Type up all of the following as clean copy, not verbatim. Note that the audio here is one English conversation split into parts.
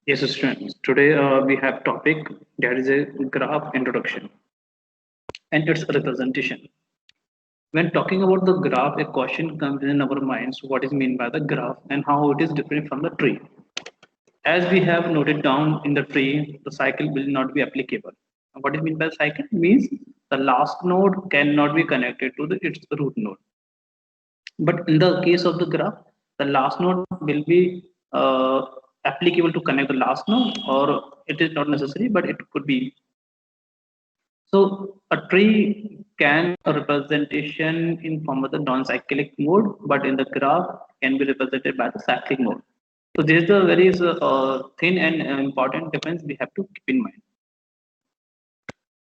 Yes, students. Today we have topic that is a graph introduction and its representation. When talking about the graph, a question comes in our minds: what is meant by the graph and how it is different from the tree? As we have noted down in the tree, the cycle will not be applicable. What is meant by cycle means the last node cannot be connected to its root node. But in the case of the graph, the last node will be applicable to connect the last node, or it is not necessary, but it could be. So a tree can a representation in form of the non-cyclic mode, but in the graph can be represented by the cyclic mode. So this is the very thin and important difference we have to keep in mind.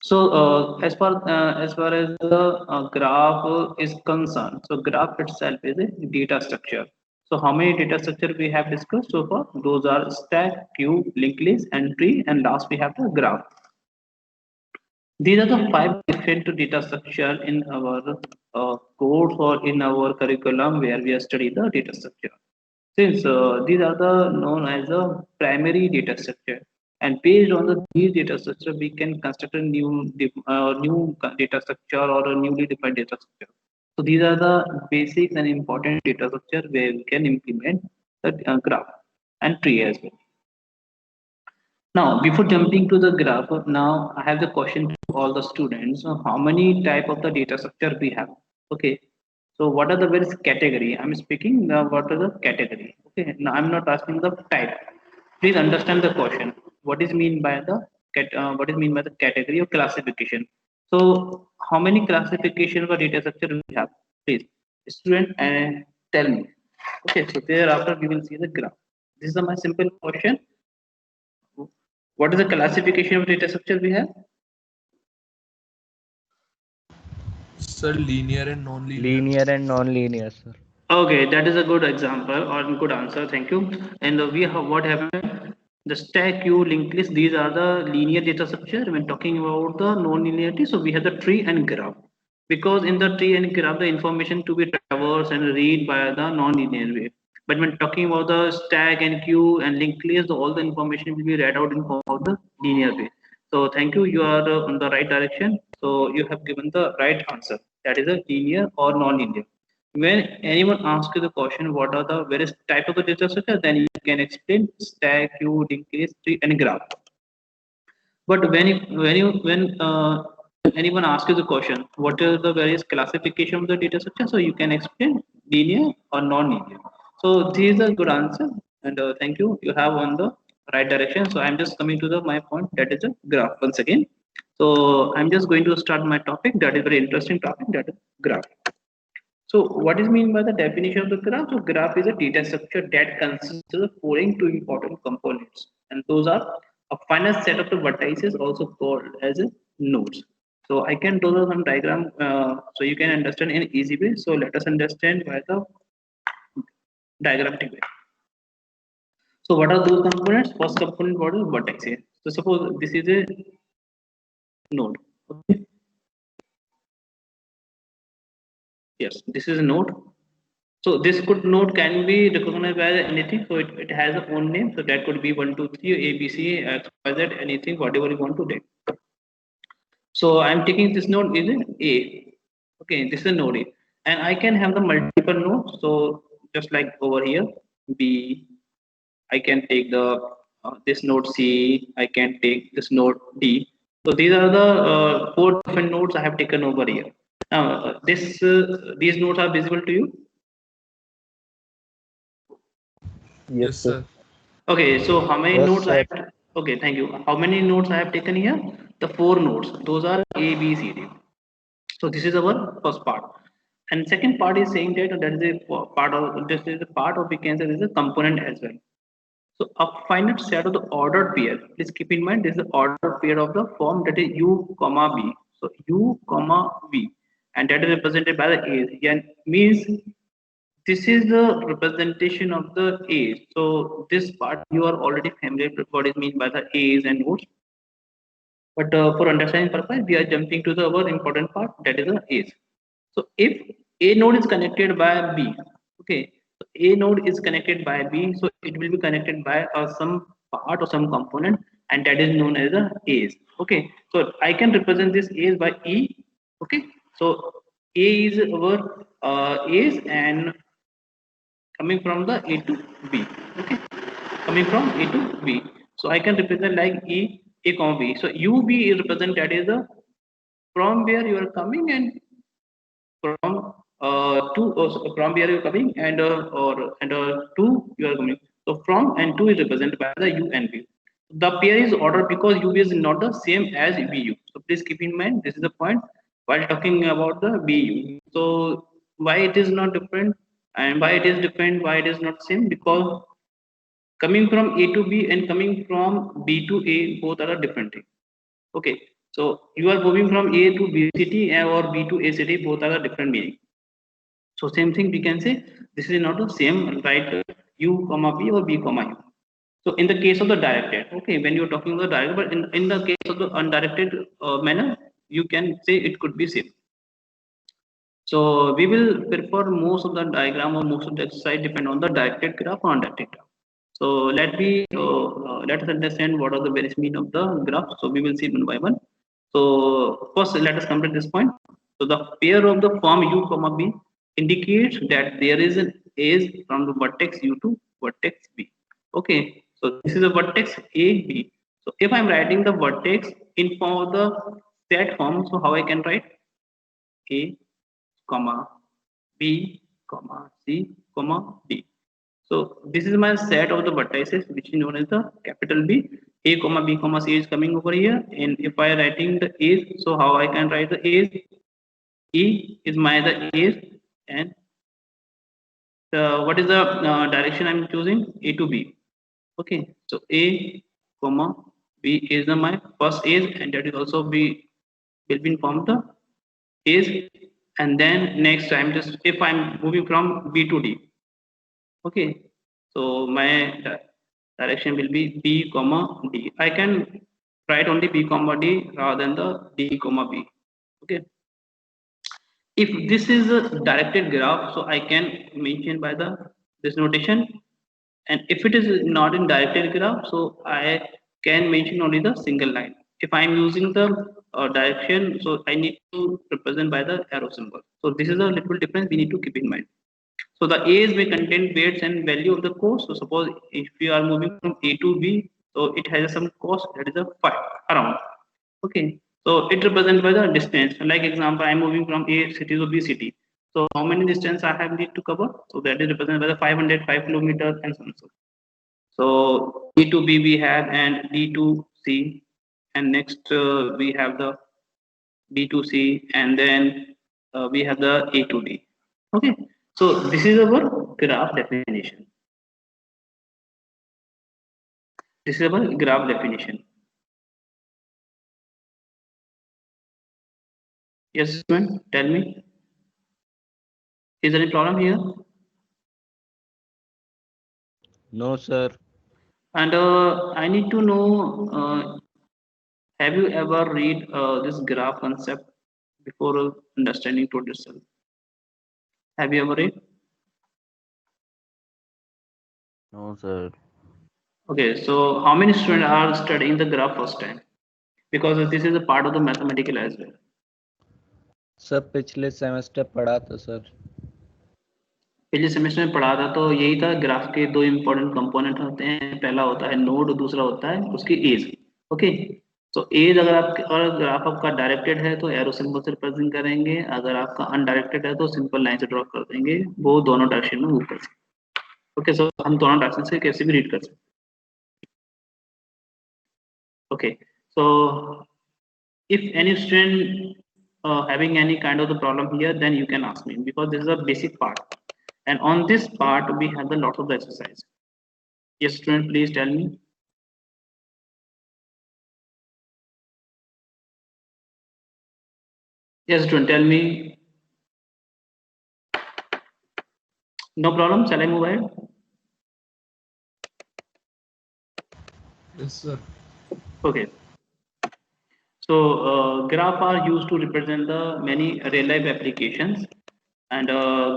So as far as the graph is concerned, so graph itself is a data structure. So how many data structure we have discussed so far? Those are stack, queue, linked list, and tree, and last we have the graph. These are the five different data structure in our course or in our curriculum where we have studied the data structure. Since these are the known as the primary data structure, and based on these data structure, we can construct a new data structure or a newly defined data structure. So these are the basics and important data structure where we can implement the graph and tree as well. Now, before jumping to the graph, now I have the question to all the students. How many type of the data structure we have? Okay. So what are the various category? I'm speaking what are the category. Okay. Now I'm not asking the type. Please understand the question. What is mean by the what is mean by the category or classification? So how many classification for data structure we have? Please, student, and tell me. Okay. So thereafter we will see the graph. This is my simple question. What is the classification of data structure we have? Sir, linear and non-linear. Linear and non-linear, sir. Okay, that is a good example or good answer. Thank you. And we have what happened? The stack, queue, linked list. These are the linear data structure. When talking about the non-linearity, so we have the tree and graph. Because in the tree and graph, the information to be traversed and read by the non-linear way. But when talking about the stack and queue and linked list, all the information will be read out in form of the linear way. So thank you. You are on the right direction. So you have given the right answer. That is a linear or non-linear. When anyone asks you the question, what are the various type of the data structure, then you can explain stack, queue, linked list, tree, and graph. But when anyone asks you the question, what are the various classification of the data structure, so you can explain linear or non-linear. So this is a good answer, and thank you. You have on the right direction. So I'm just coming to the my point. That is a graph once again. So I'm just going to start my topic. That is very interesting topic. That is graph. So what is mean by the definition of the graph? So graph is a data structure that consists of following two important components, and those are a finite set of the vertices, also called as nodes. So I can draw some diagram so you can understand in easy way. So let us understand by the diagrammatic way. So what are those components? First component, what is vertex? So suppose this is a node. Okay. Yes, this is a node. So this could node can be recognized by anything. So it has a own name. So that could be 1, 2, 3, A, B, C, X, Y, Z, anything, whatever you want to take. So I'm taking this node is A. Okay, this is a node A. And I can have the multiple nodes. So just like over here, B, I can take the this node C, I can take this node D. So these are the four different nodes I have taken over here. Now these nodes are visible to you. Yes, Yes, sir. sir. Okay, so how many Yes, nodes I sir. have? Okay, thank you. How many nodes I have taken here? The four nodes. Those are A, B, C, D. So this is our first part. And second part is saying that that is a part of this is a part of we can say this is a component as well. So a finite set of the ordered pair. Please keep in mind this is the ordered pair of the form that is U comma B. So U comma V, and that is represented by the A. And means this is the representation of the A's. So this part you are already familiar with what is meant by the A's and nodes. But for understanding purpose, we are jumping to the other important part that is the A's. So if A node is connected by B, okay, so A node is connected by B, so it will be connected by some part or some component, and that is known as the A's. Okay, so I can represent this A's by E. Okay, so A is our A's and coming from the A to B. Okay, coming from A to B. So I can represent like E, A comma B. So UB is represent that is the from where you are coming and from from where you are coming and to you are coming. So from and to is represented by the U and V. The pair is ordered because UV is not the same as VU. So please keep in mind this is the point while talking about the VU. So why it is not different and why it is different, why it is not same, because coming from A to B and coming from B to A both are a different thing. Okay, so you are moving from A to B city or B to A city, both are a different meaning. So same thing we can say this is not the same, right? U comma B or B comma U. So in the case of the directed, okay, when you're talking about the directed, but in the case of the undirected manner, you can say it could be same. So we will prefer most of the diagram or most of the exercise depend on the directed graph or undirected graph. So let us understand what are the various mean of the graph. So we will see one by one. So first let us complete this point. So the pair of the form U comma B indicates that there is an edge from the vertex U to vertex B. Okay, so this is a vertex A B. So if I'm writing the vertex in form of the set form, so how I can write A comma B comma C comma D. So this is my set of the vertices which is known as the capital B. A comma B comma C is coming over here, and if I writing the A's, so how I can write the A's? E is my the A's, and what is the direction I'm choosing? A to B. Okay, so A comma B is the my first A's, and that is also B will be informed the A's, and then next I'm just if I'm moving from B to D. Okay, so my direction will be B comma D. I can write only B comma D rather than the D comma B. Okay, if this is a directed graph, so I can mention by the this notation, and if it is not in directed graph, so I can mention only the single line. If I am using the direction, so I need to represent by the arrow symbol. So this is a little difference we need to keep in mind. So the A's may contain weights and value of the cost. So suppose if we are moving from A to B, so it has some cost that is a 5 around. Okay, so it represents by the distance. Like example, I'm moving from A city to B city. So how many distance I have need to cover? So that is represented by the 505 kilometers and so on. So D to B we have and D to C, and next we have the B to C, and then we have the A to D. Okay, so this is our graph definition. This is our graph definition. Yes, man, tell me. Is there any problem here? No, sir. And I need to know, have you ever read this graph concept before understanding to yourself? Have you ever read? No, sir. Okay, so how many students are studying the graph first time? Because this is a part of the mathematical as well. Sir पिछले semester पढ़ा था sir. पिछले semester में पढ़ा था तो यही था ग्राफ के दो इंपॉर्टेंट कंपोनेंट होते हैं, पहला होता है नोड, दूसरा होता है उसकी एज. ओके, तो एज अगर आप और ग्राफ आपका डायरेक्टेड है तो एरो सिंबल से रिप्रेजेंट करेंगे, अगर आपका अनडायरेक्टेड है तो सिंपल लाइन से ड्रॉ कर देंगे, वो दोनों डायरेक्शन में मूव कर सकते. ओके, सो हम दोनों डायरेक्शन से कैसे भी रीड कर सकते. Okay, so if any student having any kind of the problem here, then you can ask me, because this is a basic part, and on this part we have the lot of the exercise. Yes, student, please tell me. Yes, student, tell me. No problem, shall I move ahead? Yes, sir. Okay, so graph are used to represent the many real life applications, and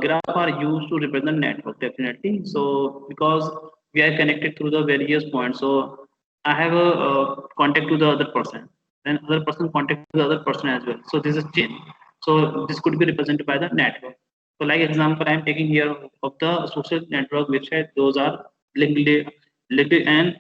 graph are used to represent network, definitely. So because we are connected through the various points. So I have a contact to the other person, then other person contact to the other person as well. So this is chain. So this could be represented by the network. So like example, I am taking here of the social network website. Those are LinkedIn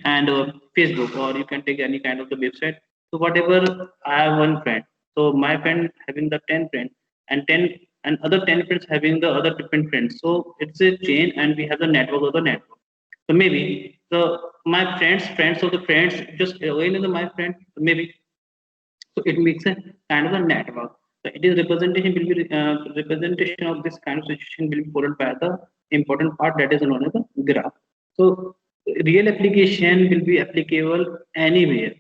and Facebook, or you can take any kind of the website. So whatever, I have one friend. So my friend having the 10 friends, and 10 and other 10 friends having the other different friends. So it's a chain, and we have the network of the network. So maybe the my friends of the friends just again in the my friend, maybe. So it makes a kind of a network. So it is representation will be representation of this kind of situation will be followed by the important part that is known as the graph. So real application will be applicable anywhere.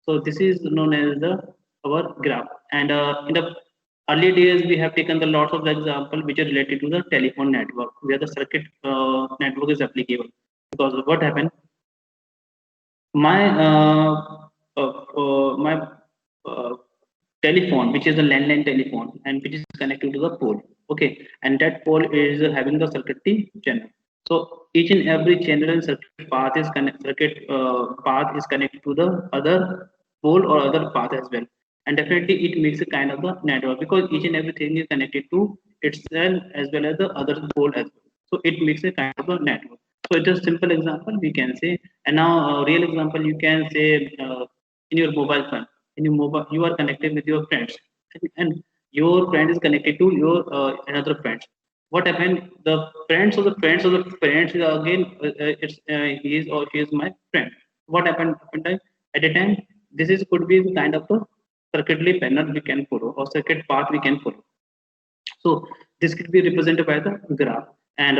So this is known as the our graph. And in the early days we have taken the lots of the example which are related to the telephone network where the circuit network is applicable. Because what happened, my my uh, telephone, which is a landline telephone, and which is connected to the pole. Okay, and that pole is having the circuitry channel. So each and every channel and circuit path is connected to the other pole or other path as well. And definitely it makes a kind of a network because each and everything is connected to itself as well as the other pole as well. So it makes a kind of a network. So it's a simple example we can say. And now real example you can say in your mobile phone. In your mobile, you are connected with your friends, and your friend is connected to your another friend. What happened? The friends of the friends of the friends is again it's he is or she is my friend. What happened? At a time, this is could be the kind of a circuitry panel we can follow or circuit path we can follow. So this could be represented by the graph, and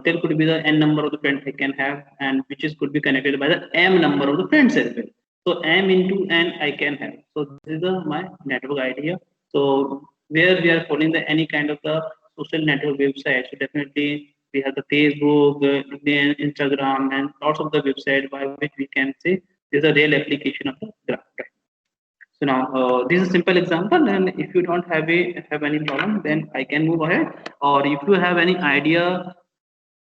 there could be the n number of the friends I can have, and which is could be connected by the m number of the friends as well. So m into n I can have. So this is my network idea. So where we are following the any kind of the social network website, so definitely we have the Facebook, LinkedIn, Instagram, and lots of the website by which we can say there's a real application of the graph. So now this is a simple example, and if you don't have any problem, then I can move ahead. Or if you have any idea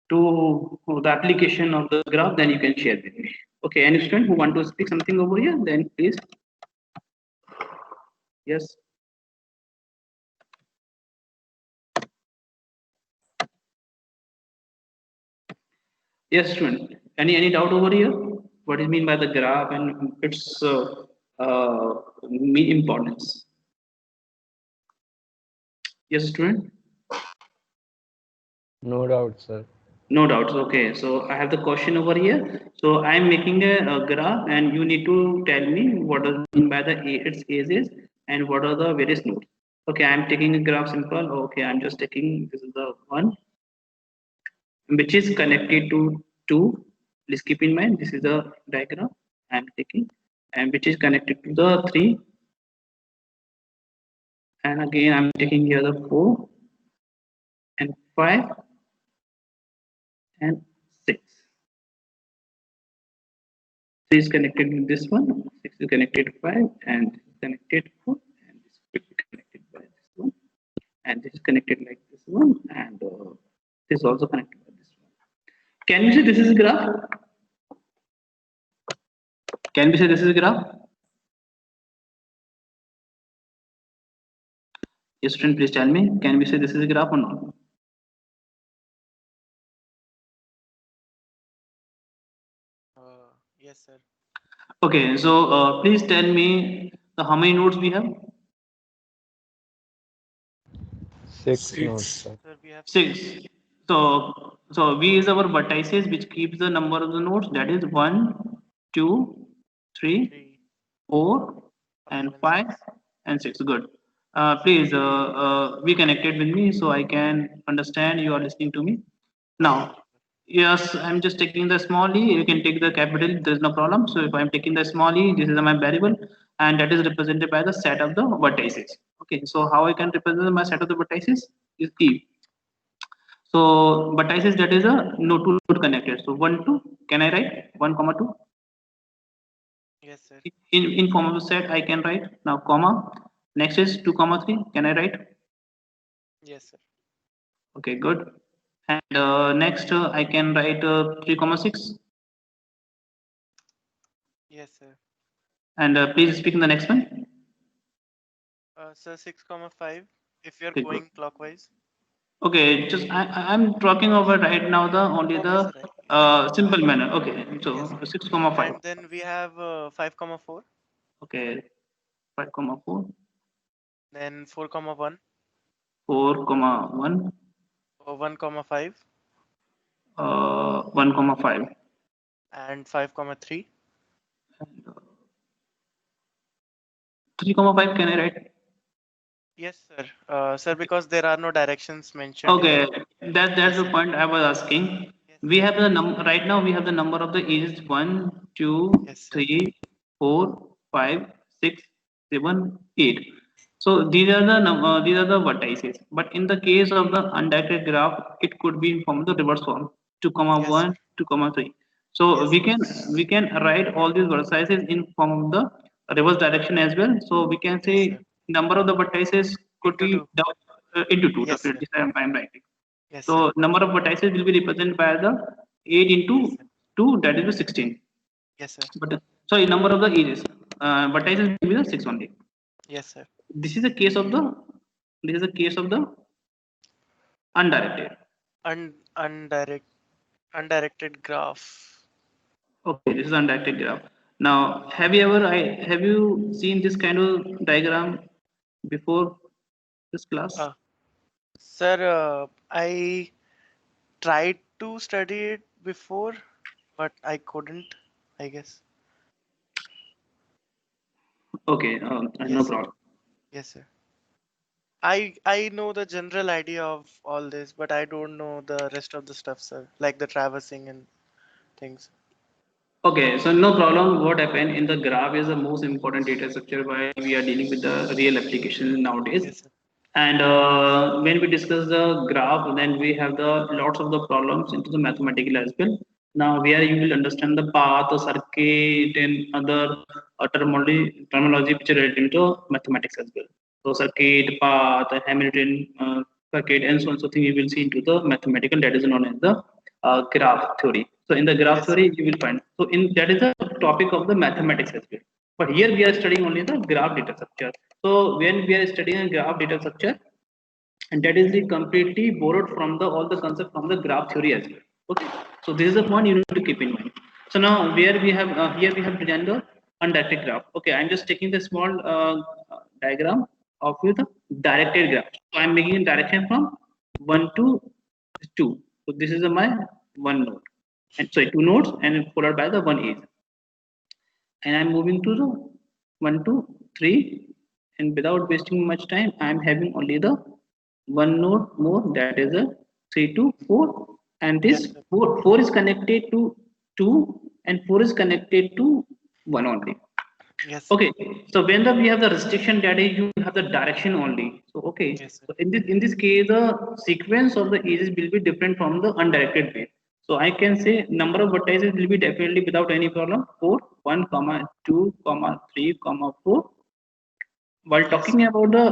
to the application of the graph, then you can share with me. Okay, any student who want to speak something over here, then please. Yes. Yes, student. Any doubt over here? What is mean by the graph and its importance? Yes, student. No doubt, sir. No doubts. Okay, so I have the question over here. So I'm making a graph, and you need to tell me what does it mean by the its ages and what are the various nodes. Okay, I'm taking a graph simple. Okay, I'm just taking this is the one which is connected to two. Please keep in mind this is the diagram I'm taking, and which is connected to the three. And again, I'm taking here the 4 and 5 and 6. 3 is connected with this one, 6 is connected to 5, and this is connected 4, and this is connected by this one, and this is connected like this one, and this is also connected by this one. Can we say this is a graph? Can we say this is a graph? Yes, student, please tell me. Can we say this is a graph or not? Yes, sir. Okay, so please tell me how many nodes we have? 6 nodes, sir. Sir, we have 6. So V is our vertices which keeps the number of the nodes, that is 1, 2, 3, 3, 4, 5, and and 5 6. and 6. Good. Please be connected with me so I can understand you are listening to me. Now, yes, I'm just taking the small e. You can take the capital. There's no problem. So if I'm taking the small e, this is my variable, and that is represented by the set of the vertices. Okay. So how I can represent my set of the vertices is e. So vertices that is a node to node connected. So 1 2. Can I write 1 comma 2? Yes, sir. In form of a set I can write now comma. Next is 2 comma 3. Can I write? Yes, sir. Okay, good. And next I can write 3 comma 6. Yes, sir. And please speak in the next one. Sir, 6,5. If you're Okay, good. going clockwise. Okay, just I'm talking about right now the only Okay, the sir. Right. simple manner. Okay, so Yes, sir. 6,5. And then we have 5,4. Okay, 5,4, Then 4,1. 4,1, 1,5. 1,5, And 5,3. and 3,5. Can I write? Yes, sir. Sir, because there are no directions mentioned in Okay, the. that's Yes, the sir. point I was asking. Yes, We sir. have the right now we have the number of the ages 1, 2, Yes, sir. 3, 4, 5, 6, 7, 8. So these are the these are the vertices. But in the case of the undirected graph, it could be in form of the reverse form 2, Yes, sir. 1, 2, 3. So Yes, we sir. can write all these vertices in form of the reverse direction as well. So we can Yes, sir. say number of the vertices could Into be 2. into 2 Yes, sir. definitely. I'm writing. Yes, sir. So number of vertices will be represented by the 8 into Yes, sir. 2, that is the 16. Yes, sir. But sorry, number of the edges, vertices will be the 6 only. Yes, sir. This is a case of the undirected. Undirect undirected graph. Okay, this is undirected graph. Now, have you seen this kind of diagram before this class? Uh, Sir, I tried to study it before, but I couldn't, I guess. Okay, no Yes, sir. problem. Yes, sir. I know the general idea of all this, but I don't know the rest of the stuff, sir, like the traversing and things. Okay, so no problem. What happened in the graph is the most important data structure while we are dealing with the real application nowadays. Yes, sir. And when we discuss the graph, then we have the lots of the problems into the mathematical as well. Now, where you will understand the path, the circuit, and other terminology which are related to mathematics as well. So, circuit, path, Hamilton circuit, and so on. So, thing you will see into the mathematical that is known as the graph theory. So, in the graph Yes, sir. theory, you will find. So, in that is the topic of the mathematics as well. But here we are studying only the graph data structure. So when we are studying a graph data structure, and that is the completely borrowed from the all the concept from the graph theory as well. Okay, so this is the point you need to keep in mind. So now where we have here we have designed the undirected graph. Okay, I'm just taking the small diagram of with the directed graph. So I'm making a direction from 1 to 2. So this is my one node, and sorry, two nodes, and followed by the one edge, and I'm moving to the 1 to 3, and without wasting much time I'm having only the one node more, that is a 3 to 4, and Yes, this sir. 4 is connected to 2, and 4 is connected to 1 only. Yes, sir. Okay, so when we have the restriction, that is you have the direction only. So okay, Yes, sir. so in this case the sequence of the edges will be different from the undirected way. So I can say number of vertices will be definitely without any problem 4, 1, comma 2, comma 3, comma 4. While Yes, talking sir. about the,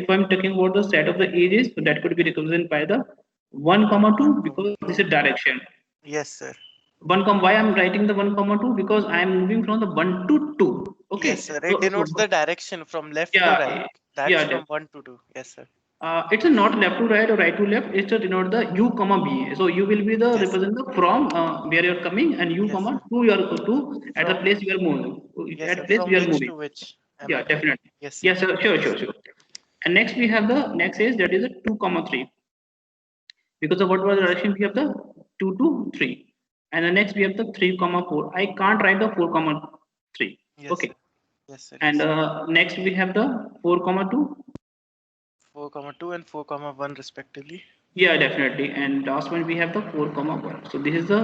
if I'm talking about the set of the edges, so that could be represented by the 1, comma 2, 1, because this 2. is direction. Yes, sir. 1, comma, why I'm writing the 1, comma 2, because I am moving from the 1 to 2. Yes, Okay, sir. It denotes the direction from left to right. yeah, That's yeah, from 1 to 2. Yes, sir. it's a not left to right or right to left. It's to denote the u comma b. So you will be the Yes, sir. represent the from where you're coming, and u Yes, comma sir. to your to at the From, place you are moving. yes, At sir. place From we are which moving. to which am Yeah, I going? definitely. Yes, sir. Yes, sir. Sure. And next we have the next is that is a 2 comma 3, because of what was the Yes, sir. direction we have the 2 to 3, and the next we have the 3 comma 4. I can't write the 4 comma 3. Yes, Okay, sir. Yes, sir. and Yes, sir. next we have the 4 comma 2. 4,2 and 4,1 respectively. Yeah, definitely. And last one we have the 4 comma 1. So this is the,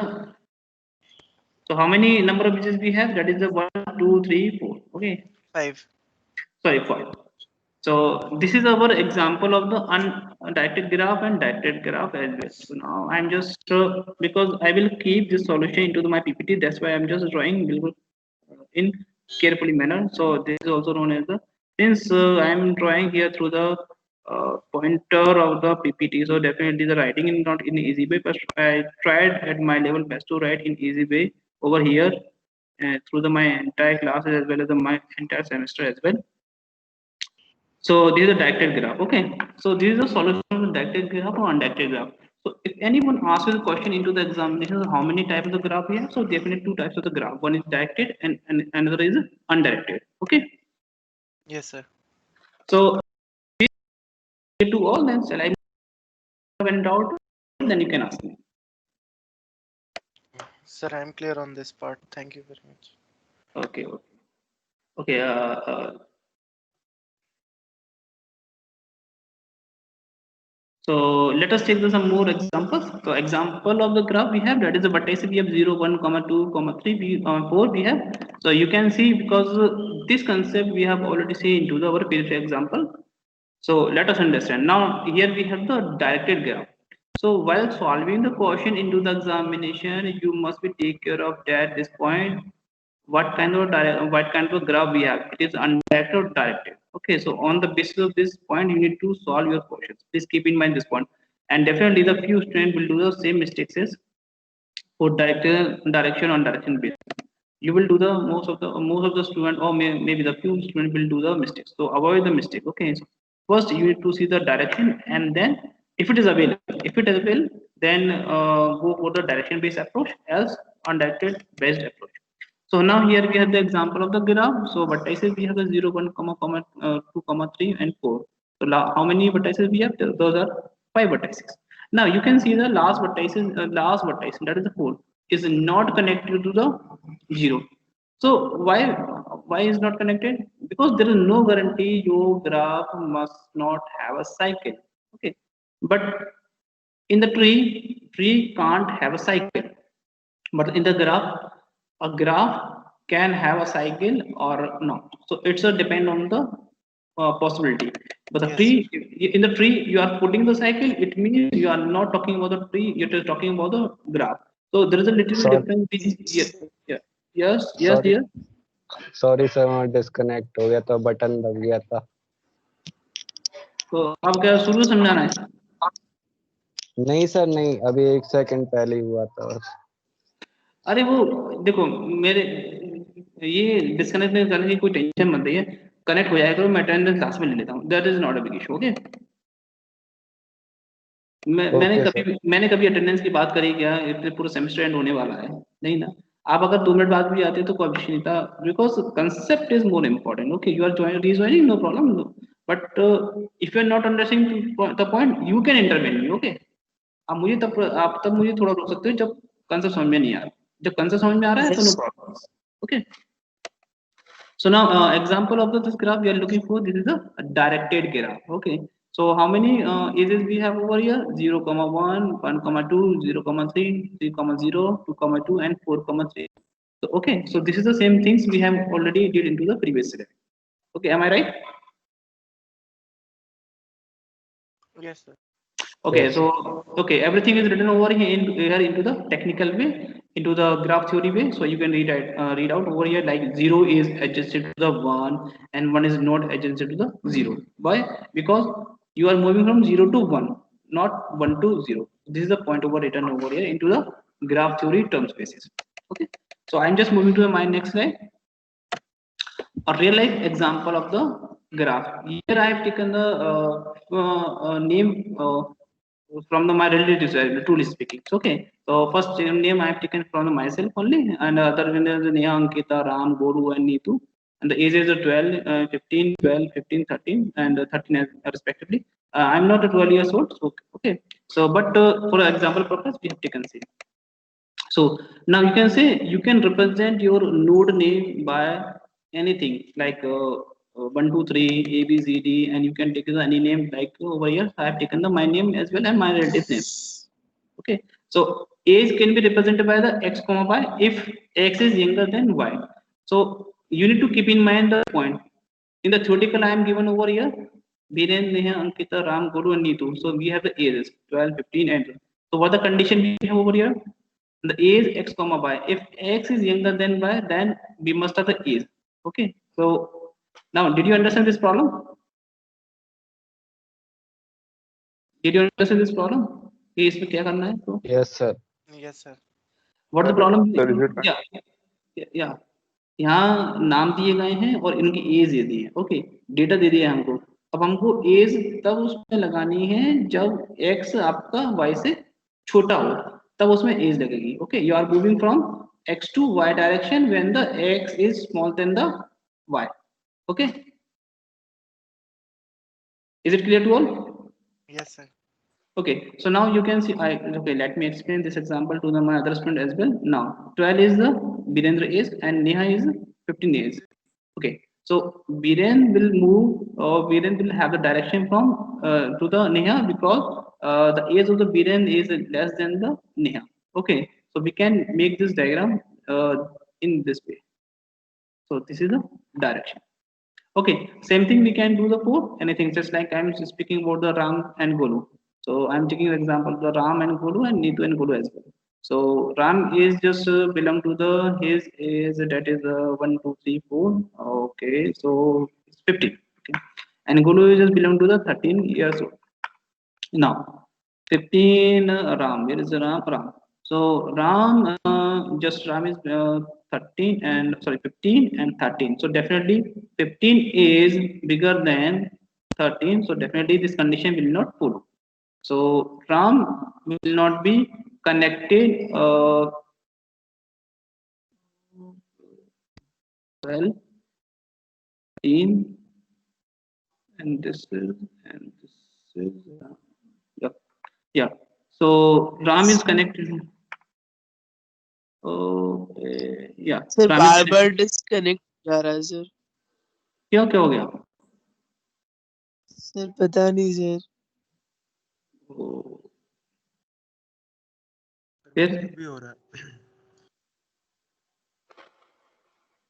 so how many number of edges we have? That is the 1, 2, 3, 4. Okay, 5. sorry, 5. So this is our example of the undirected graph and directed graph as well. So now I'm just because I will keep this solution into my PPT. That's why I'm just drawing in carefully manner. So this is also known as the, since I'm drawing here through the pointer of the PPT. So definitely the writing is not in easy way, but I tried at my level best to write in easy way over here through my entire classes as well as my entire semester as well. So this is a directed graph. Okay. So this is a solution of the directed graph or undirected graph. So if anyone asks you the question into the examination, how many types of the graph we have? So definitely two types of the graph. One is directed and another is undirected. Okay. Yes, sir. So to all, then shall I have any doubt? Then you can ask me. Sir, I'm clear on this part. Thank you very much. Okay. Okay. Okay. So let us take some more examples. So example of the graph we have, that is the vertices we have 0, 1, comma 2, comma 3, 4 we have. So you can see, because this concept we have already seen into our previous example. So let us understand. Now here we have the directed graph. So while solving the question into the examination, you must be take care of that this point. What kind of graph we have? It is undirected or directed. Okay, so on the basis of this point, you need to solve your questions. Please keep in mind this point. And definitely the few students will do the same mistakes as for direction on direction basis. You will do the most of the student, or maybe the few student will do the mistakes. So avoid the mistake. Okay, so first you need to see the direction, and then if it is available, then go for the direction based approach as undirected based approach. So now here we have the example of the graph. So vertices we have the 0, 1, 2, 3, and 4. So how many vertices we have? Those are 5 vertices. Now you can see the last vertex, that is the 4, is not connected to the 0. So why is not connected? Because there is no guarantee your graph must not have a cycle. Okay, but in the tree can't have a cycle, but in the graph, a graph can have a cycle or not. So it's a depend on the possibility. But the Yes, sir. tree, in the tree, you are putting the cycle. It means you are not talking about the tree. You're just talking about the graph. So there is a little bit Sorry, difference. Yeah, yeah. Yes, sorry, dear. Sorry sir, मैं disconnect हो गया था, button दब गया था. तो अब क्या शुरू से समझाना है? नहीं सर, नहीं, अभी 1 सेकंड पहले ही हुआ था बस. अरे वो देखो, मेरे ये डिस्कनेक्ट करने की कोई टेंशन मत रही है. कनेक्ट हो जाएगा, मैं अटेंडेंस क्लास में ले लेता हूँ. That is not a big issue. Okay. Okay sir. मैंने कभी अटेंडेंस की बात करी क्या? इतने पूरा सेमेस्टर एंड होने वाला है, नहीं ना. आप अगर 2 मिनट बाद भी आते तो कोई विषय नहीं था, because concept is more important. Okay, you are rejoining, no problem. But if you are not understanding the point, you can intervene me. Okay, आप तब मुझे थोड़ा रोक सकते हो जब कंसेप्ट समझ में नहीं आ रहा. जब कंसेप्ट समझ में आ रहा है तो no problem. Okay. So now example of this graph we are looking for, this is a directed graph. Okay. So how many edges we have over here? 0, 1, 1, 2, 0, 3, 3, 0, 2, 2, and 4, 3. So okay, so this is the same things we have already did into the previous slide. Okay, am I right? Yes, sir. Okay, Yes. so okay, everything is written over here into the technical way, into the graph theory way. So you can read out over here, like 0 is adjacent to the 1 and 1 is not adjacent to the 0. Why? Because you are moving from 0 to 1, not 1 to 0. This is the point over written over here into the graph theory terms basis. Okay, so I'm just moving to my next slide. A real life example of the graph. Here I have taken the name from my relatives, truly speaking. So, okay. So first name I have taken from myself only, and other one is Neha, Ankita, Ram, Guru, and Neetu. And the ages are 12, 15, 12, 15, 13, and 13 respectively. I'm not a 12 years old. So, okay. So, but for example purpose, we have taken C. So now you can say you can represent your node name by anything like 1, 2, 3, A, B, C, D, and you can take any name like over here. I have taken my name as well and my relative name. Okay, so age can be represented by the x comma y if x is younger than y. So you need to keep in mind the point. In the theoretical, I am given over here Biren, Neha, Ankita, Ram, Guru, and Neetu. So we have the ages 12, 15, and so what the condition we have over here? The age x comma y. If x is younger than y, then we must have the age. Okay. So now, did you understand this problem? Did you understand this problem? कि इसमें क्या करना है? तो Yes sir. Yes, sir. what is the problem? Sir, is it Yeah, yeah. यहाँ नाम दिए गए हैं और इनकी एज दे दी है। ओके, डेटा दे दिया है हमको। अब हमको एज तब उसमें लगानी है जब एक्स आपका वाई से छोटा हो, तब उसमें एज लगेगी। Okay, you are moving from X to Y direction when the X is small then the Y. Okay, is it clear to all? Yes, sir. Okay, so now you can see, okay, let me explain this example to my other student as well. Now, 12 is the Birendra age and Neha is 15 age. Okay, so Biren will move, or Biren will have the direction from to the Neha because the age of the Biren is less than the Neha. Okay, so we can make this diagram in this way. So this is the direction. Okay, same thing we can do the for anything, just like I'm speaking about the Ram and Golu. So I'm taking an example of the Ram and Golu and Neetu and Golu as well. So Ram is just belong to the his is that is 1 2 3 4. Okay, so it's 15. Okay, and Golu is just belong to the 13 years old. Now 15 Ram. Where is the Ram? Ram. So Ram just Ram is 13 and sorry 15 and 13. So definitely 15 is bigger than 13. So definitely this condition will not follow. So Ram will not be connected 12, 13, and this is yeah, yeah. So Ram is connected. Okay, yeah. Sir Ram is bar connected. Bar disconnect जा रहा है sir. क्यों क्या हो गया? Sir पता नहीं sir. ओ, फिर भी हो रहा है।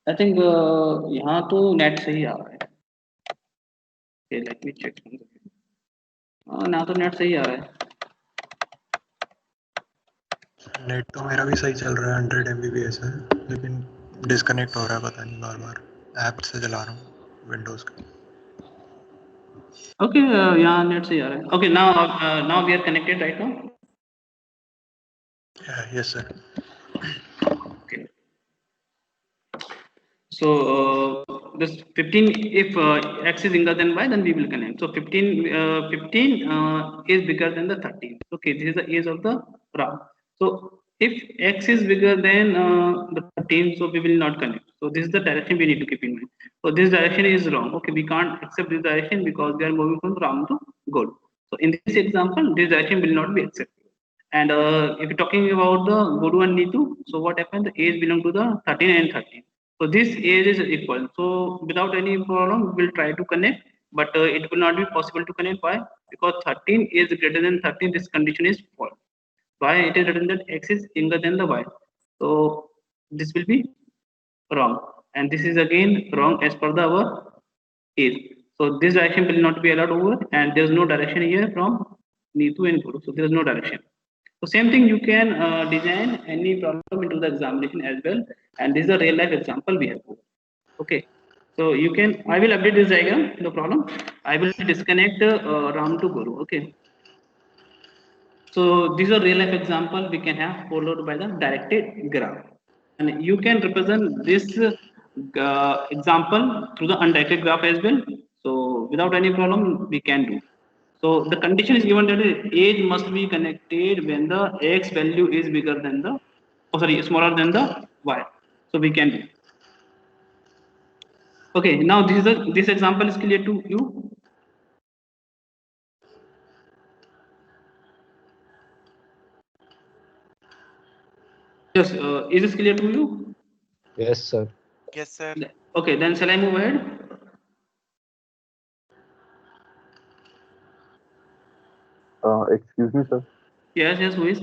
आई थिंक यहाँ तो नेट सही आ रहा है। Let me check. ना तो नेट सही आ रहा है। नेट तो मेरा भी सही चल रहा है, 100 Mbps है, लेकिन डिस्कनेक्ट हो रहा है, पता नहीं बार बार। ऐप से चला रहा हूँ विंडोज का। ओके, यहाँ नेट सही आ रहा है। Okay, now we are connected right now. Yes sir. Okay. So this 15, if x is bigger than y, then we will connect. So 15 is bigger than the 13. Okay, this is the age of the Ram. So if x is bigger than the 13, so we will not connect. So this is the direction we need to keep in mind. So this direction is wrong. Okay, we can't accept this direction because we are moving from Ram to goal. So in this example, this direction will not be accepted. And if you're talking about the Guru and Nitu, so what happened? The age belong to the 13 and 13. So this age is equal. So without any problem, we'll try to connect, but it will not be possible to connect. Why? Because 13 is greater than 13. This condition is false. Why? It is written that x is younger than the y. So this will be wrong, and this is again wrong as per the our age. So this direction will not be allowed over, and there is no direction here from Nitu and Guru. So there is no direction. So same thing, you can design any problem into the examination as well, and this is a real life example we have. Okay, so you can, I will update this diagram, no problem. I will disconnect Ram to Guru. Okay, so this is a real life example we can have followed by the directed graph, and you can represent this example through the undirected graph as well. So without any problem we can do. So the condition is given that age must be connected when the x value is bigger than the, oh sorry, smaller than the y. So we can do. Okay, now this example is clear to you. Yes, is this clear to you? Yes, sir. Yes, sir. Okay, then shall I move ahead? Excuse me, sir. Yes, yes, who is?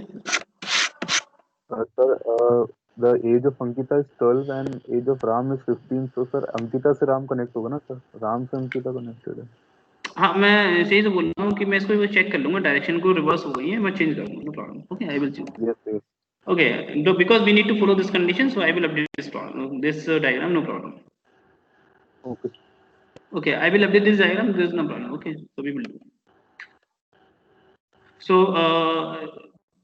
Sir, the age of Ankita is 12 and age of Ram is 15. So, sir, Ankita से Ram connect होगा ना sir? Ram से Ankita connected है. हाँ, मैं सही से बोल रहा हूँ कि मैं इसको चेक कर लूंगा, डायरेक्शन को रिवर्स हो गई है, मैं चेंज कर लूंगा, no problem. Okay, I will change. Yes, yes. Okay, because we need to follow this condition, so I will update this problem, this diagram, no problem. Okay. Okay, I will update this diagram, there is no problem. Okay, so we will do. So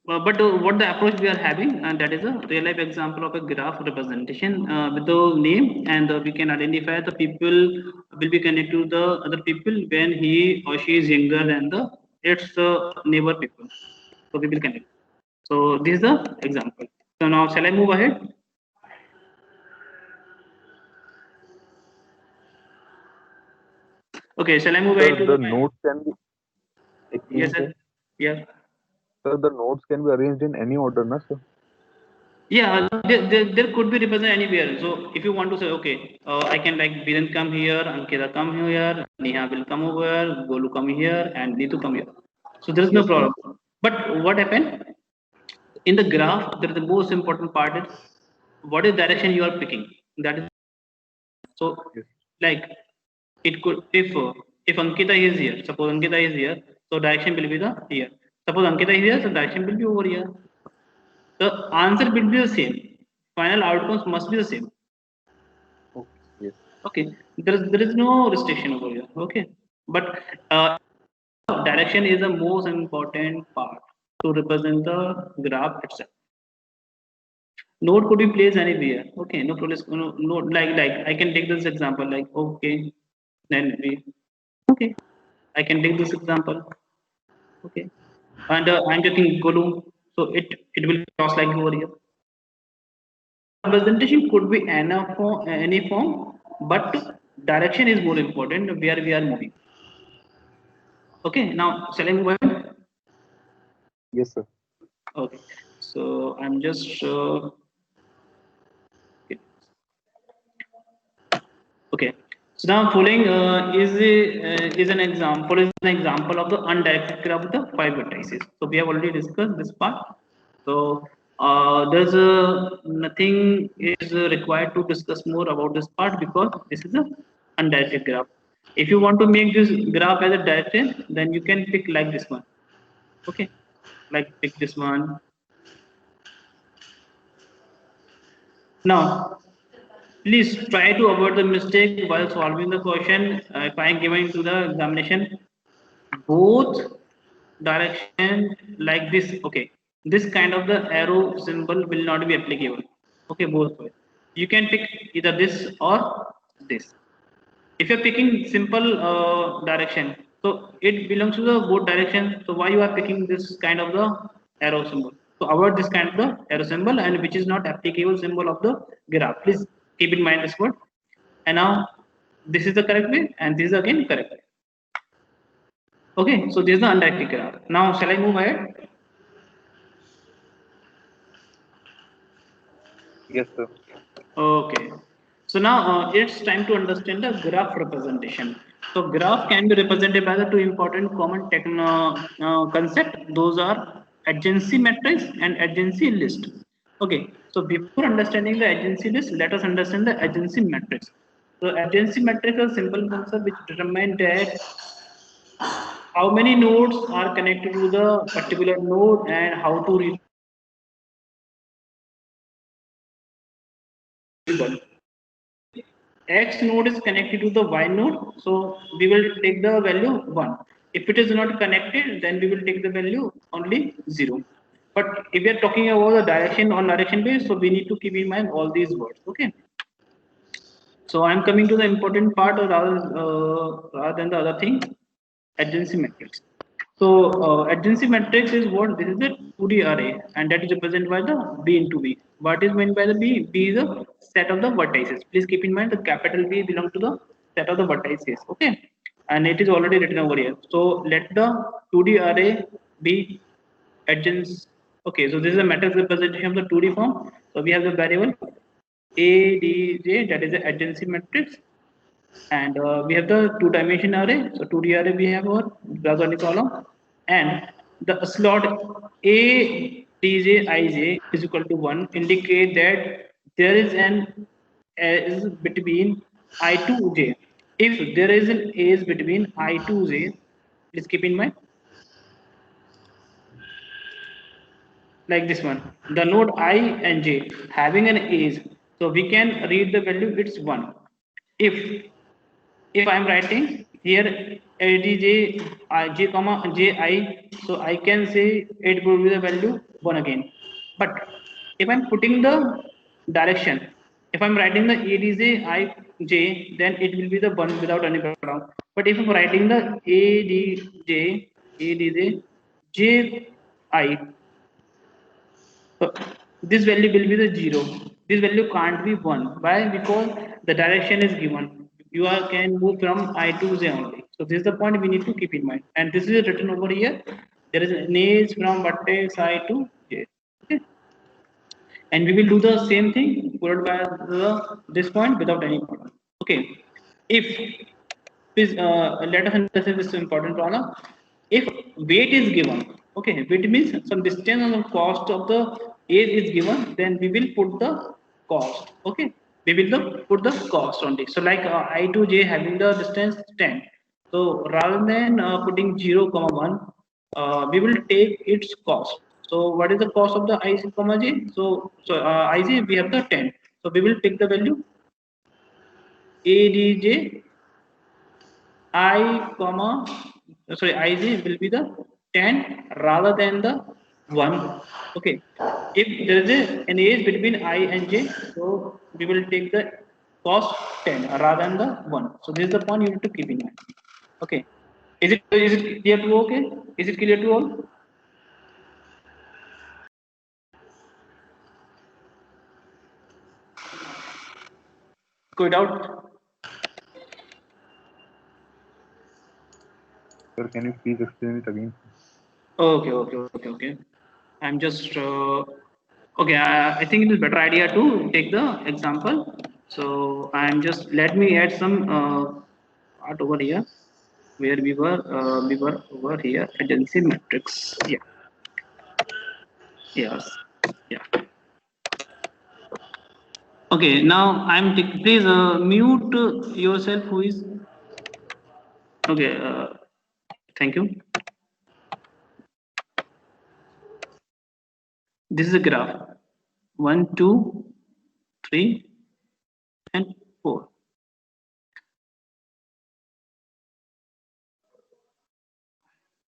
But what the approach we are having, and that is a real life example of a graph representation with the name, and we can identify the people will be connected to the other people when he or she is younger than the its neighbor people. So we will connect. So this is the example. So now shall I move ahead? Okay, shall I move ahead to The the nodes can be, yes, excuse me, sir. sir. Yeah. Sir, the nodes can be arranged in any order, na, sir? Yeah, there could be represented anywhere. So if you want to say, okay, I can like Biren come here, Ankita come here, Neha will come over, Golu come here, and Neetu come here. So there is no Yes, sir. problem. But what happened in the graph? There is the most important part is what is direction you are picking. That is so Yes. like it could if Ankita is here, suppose Ankita is here, so direction will be the here. Suppose Ankita is here, so direction will be over here. The answer will be the same. Final outcomes must be the same. Okay. Yes. Okay, there is no restriction over here. Okay, but direction is the most important part to represent the graph itself. Node could be placed anywhere. Okay, no problem. No, node like I can take this example. Like okay, then we okay. I can take this example. Okay, and I'm taking Golu, so it will cross like over here. Representation could be any form, but direction is more important where we are moving. Okay, now shall I move ahead? Yes, sir. Okay, so I'm just okay. So now following is an example of the undirected graph with the five vertices. So we have already discussed this part. So there's nothing is required to discuss more about this part because this is a undirected graph. If you want to make this graph as a directed, then you can pick like this one. Okay, like pick this one. Now please try to avoid the mistake while solving the question. If I am given to the examination, both direction like this. Okay, this kind of the arrow symbol will not be applicable. Okay, both ways. You can pick either this or this. If you're picking simple direction, so it belongs to the both direction. So why you are picking this kind of the arrow symbol? So avoid this kind of the arrow symbol and which is not applicable symbol of the graph. Please keep in mind this word. And now this is the correct way and this is again correct way. Okay, so this is the undirected graph. Now shall I move ahead? Yes, sir. Okay. So now it's time to understand the graph representation. So graph can be represented by the two important common concept. Those are adjacency matrix and adjacency list. Okay. So before understanding the adjacency list, let us understand the adjacency matrix. So adjacency matrix is a simple concept which determines that how many nodes are connected to the particular node and how to reach one. X node is connected to the Y node, so we will take the value 1. If it is not connected, then we will take the value only 0. But if we are talking about the direction on direction base, so we need to keep in mind all these words. Okay. So I'm coming to the important part rather than the other thing, adjacency matrix. So adjacency matrix is what this is a 2D array and that is represented by the B into B. What is meant by the B? B is a set of the vertices. Please keep in mind the capital B belongs to the set of the vertices. Okay, and it is already written over here. So let the 2D array be adjacency. Okay, so this is a matrix representation of the 2D form. So we have the variable ADJ that is the adjacency matrix and we have the two-dimension array. So 2D array we have our horizontal column and the slot a dj ij is equal to 1 indicate that there is an is between I to j. If there is an is between I to j, please keep in mind like this one. The node I and j having an is, so we can read the value it's 1. If I'm writing here adj j comma ji, so I can say it will be the value 1 again. But if I'm putting the direction, if I'm writing the ADJ IJ, then it will be the 1 without any background. But if I'm writing the ADJ JI, so this value will be the 0. This value can't be 1. Why? Because the direction is given. You can move from I to J only. So this is the point we need to keep in mind. And this is written over here. There is an edge from vertex I to J. Okay. And we will do the same thing followed by this point without any problem. Okay. If please let us understand this important problem. If weight is given, okay, weight means some distance on the cost of the age is given, then we will put the cost. Okay, we will put the cost only. So like I to J having the distance 10. So rather than putting 0, 1, we will take its cost. So what is the cost of the I, J? So IJ we have the 10. So we will take the value ADJ IJ will be the 10 rather than the 1. Okay, if there is an age between I and J, so we will take the cost 10 rather than the 1. So this is the point you need to keep in mind. Okay, is it clear to okay? Is it clear to all? Go doubt? Sir, can you please explain it again? Okay. I'm just okay. I think it is better idea to take the example. So I'm just let me add some part over here where we were over here agency matrix. Yeah. Yes. Yeah. Okay. Now I'm please mute yourself. Who is okay? Thank you. This is a graph. 1, 2, 3, and 4.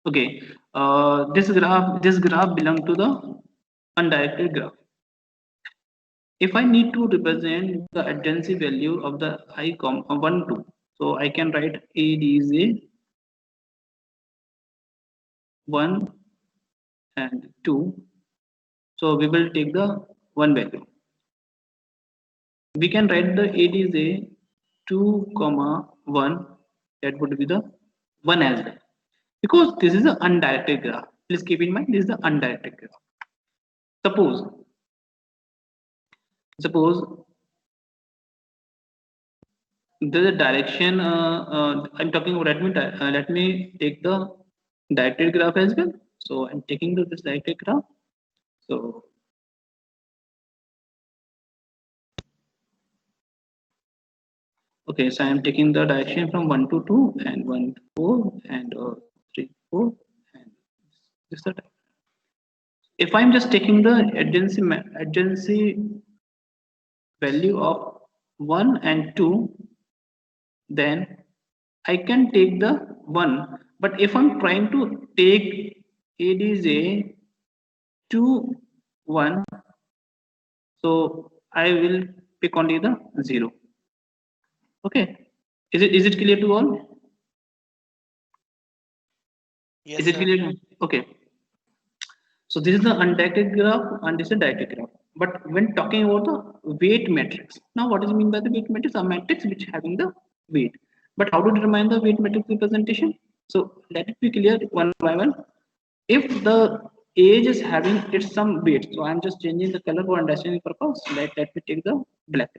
Okay, this graph belongs to the undirected graph. If I need to represent the adjacency value of the I, 1, 2, so I can write ADJ 1 and 2. So we will take the 1 value. We can write the ADJ 2, 1. That would be the 1 as well. Because this is an undirected graph. Please keep in mind this is the undirected graph. Suppose the direction I'm talking about. Let me take the directed graph as well. So I'm taking this directed graph. So okay, so I'm taking the direction from 1 to 2 and 1 to 4 and 3, 4 and this is the direction. If I'm just taking the adjacency value of 1 and 2, then I can take the 1. But if I'm trying to take ADJ 2, 1, so I will pick only the 0. Okay, is it clear to all? Yes, Is it sir. clear? Okay. So this is the undirected graph and this is a directed graph. But when talking about the weight matrix, now what is mean by the weight matrix? A matrix which having the weight. But how to determine the weight matrix representation? So let it be clear one by one. If the age is having its some weight, so I'm just changing the color for understanding purpose. Let me take the black.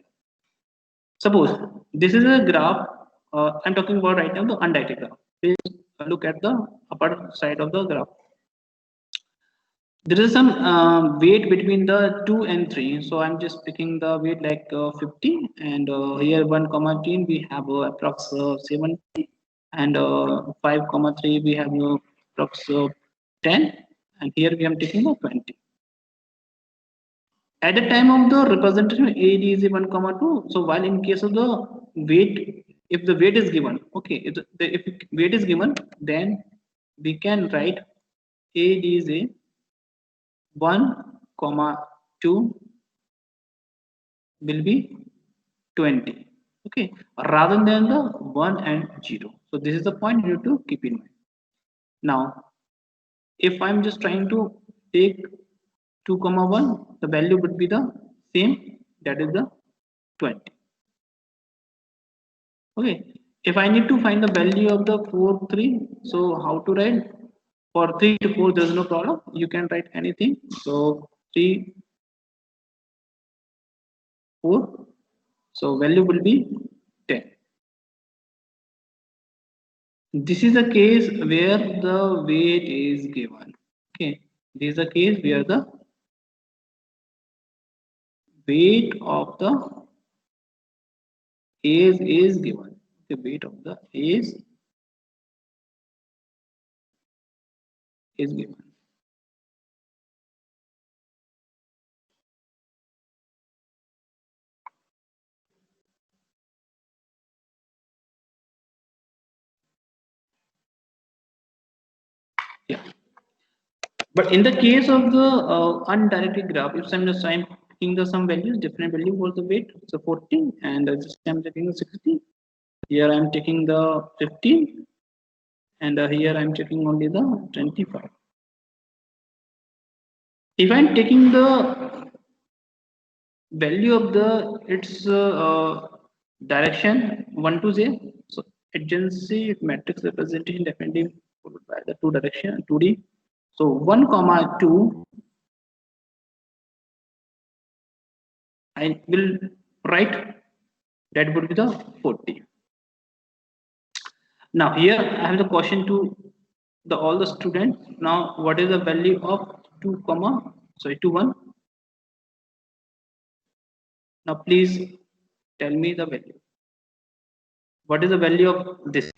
Suppose this is a graph. I'm talking about right now the undirected graph. Please look at the upper side of the graph. There is some weight between the 2 and 3. So I'm just picking the weight like 50, and here 1, 10 we have approx 70, and 5, 3 we have approx 10, and here we are taking 20. At the time of the representation, AD is 1, 2. So while in case of the weight, if the weight is given, okay, if weight is given, then we can write AD is 1, 2 will be 20. Okay, rather than the 1 and 0. So this is the point you need to keep in mind. Now, if I'm just trying to take 2, 1, the value would be the same, that is the 20. Okay, if I need to find the value of the 4, 3, so how to write? For 3 to 4, there's no problem. You can write anything. So 3, 4. So value will be 10. This is a case where the weight is given. Okay, this is a case where the weight of the age is given. The weight of the age is given. Yeah. But in the case of the undirected graph, if I'm just taking the some values, different value for the weight, so 40, and just I'm taking the 60. Here I'm taking the 15, and here I'm taking only the 25. If I'm taking the value of the its direction 1 to 0, so adjacency matrix representation definitely followed by the 2 direction 2D. So 1, 2. I will write that would be the 40. Now here I have the question to all the students. Now what is the value of 2, 2, 1? Now please tell me the value. What is the value of this?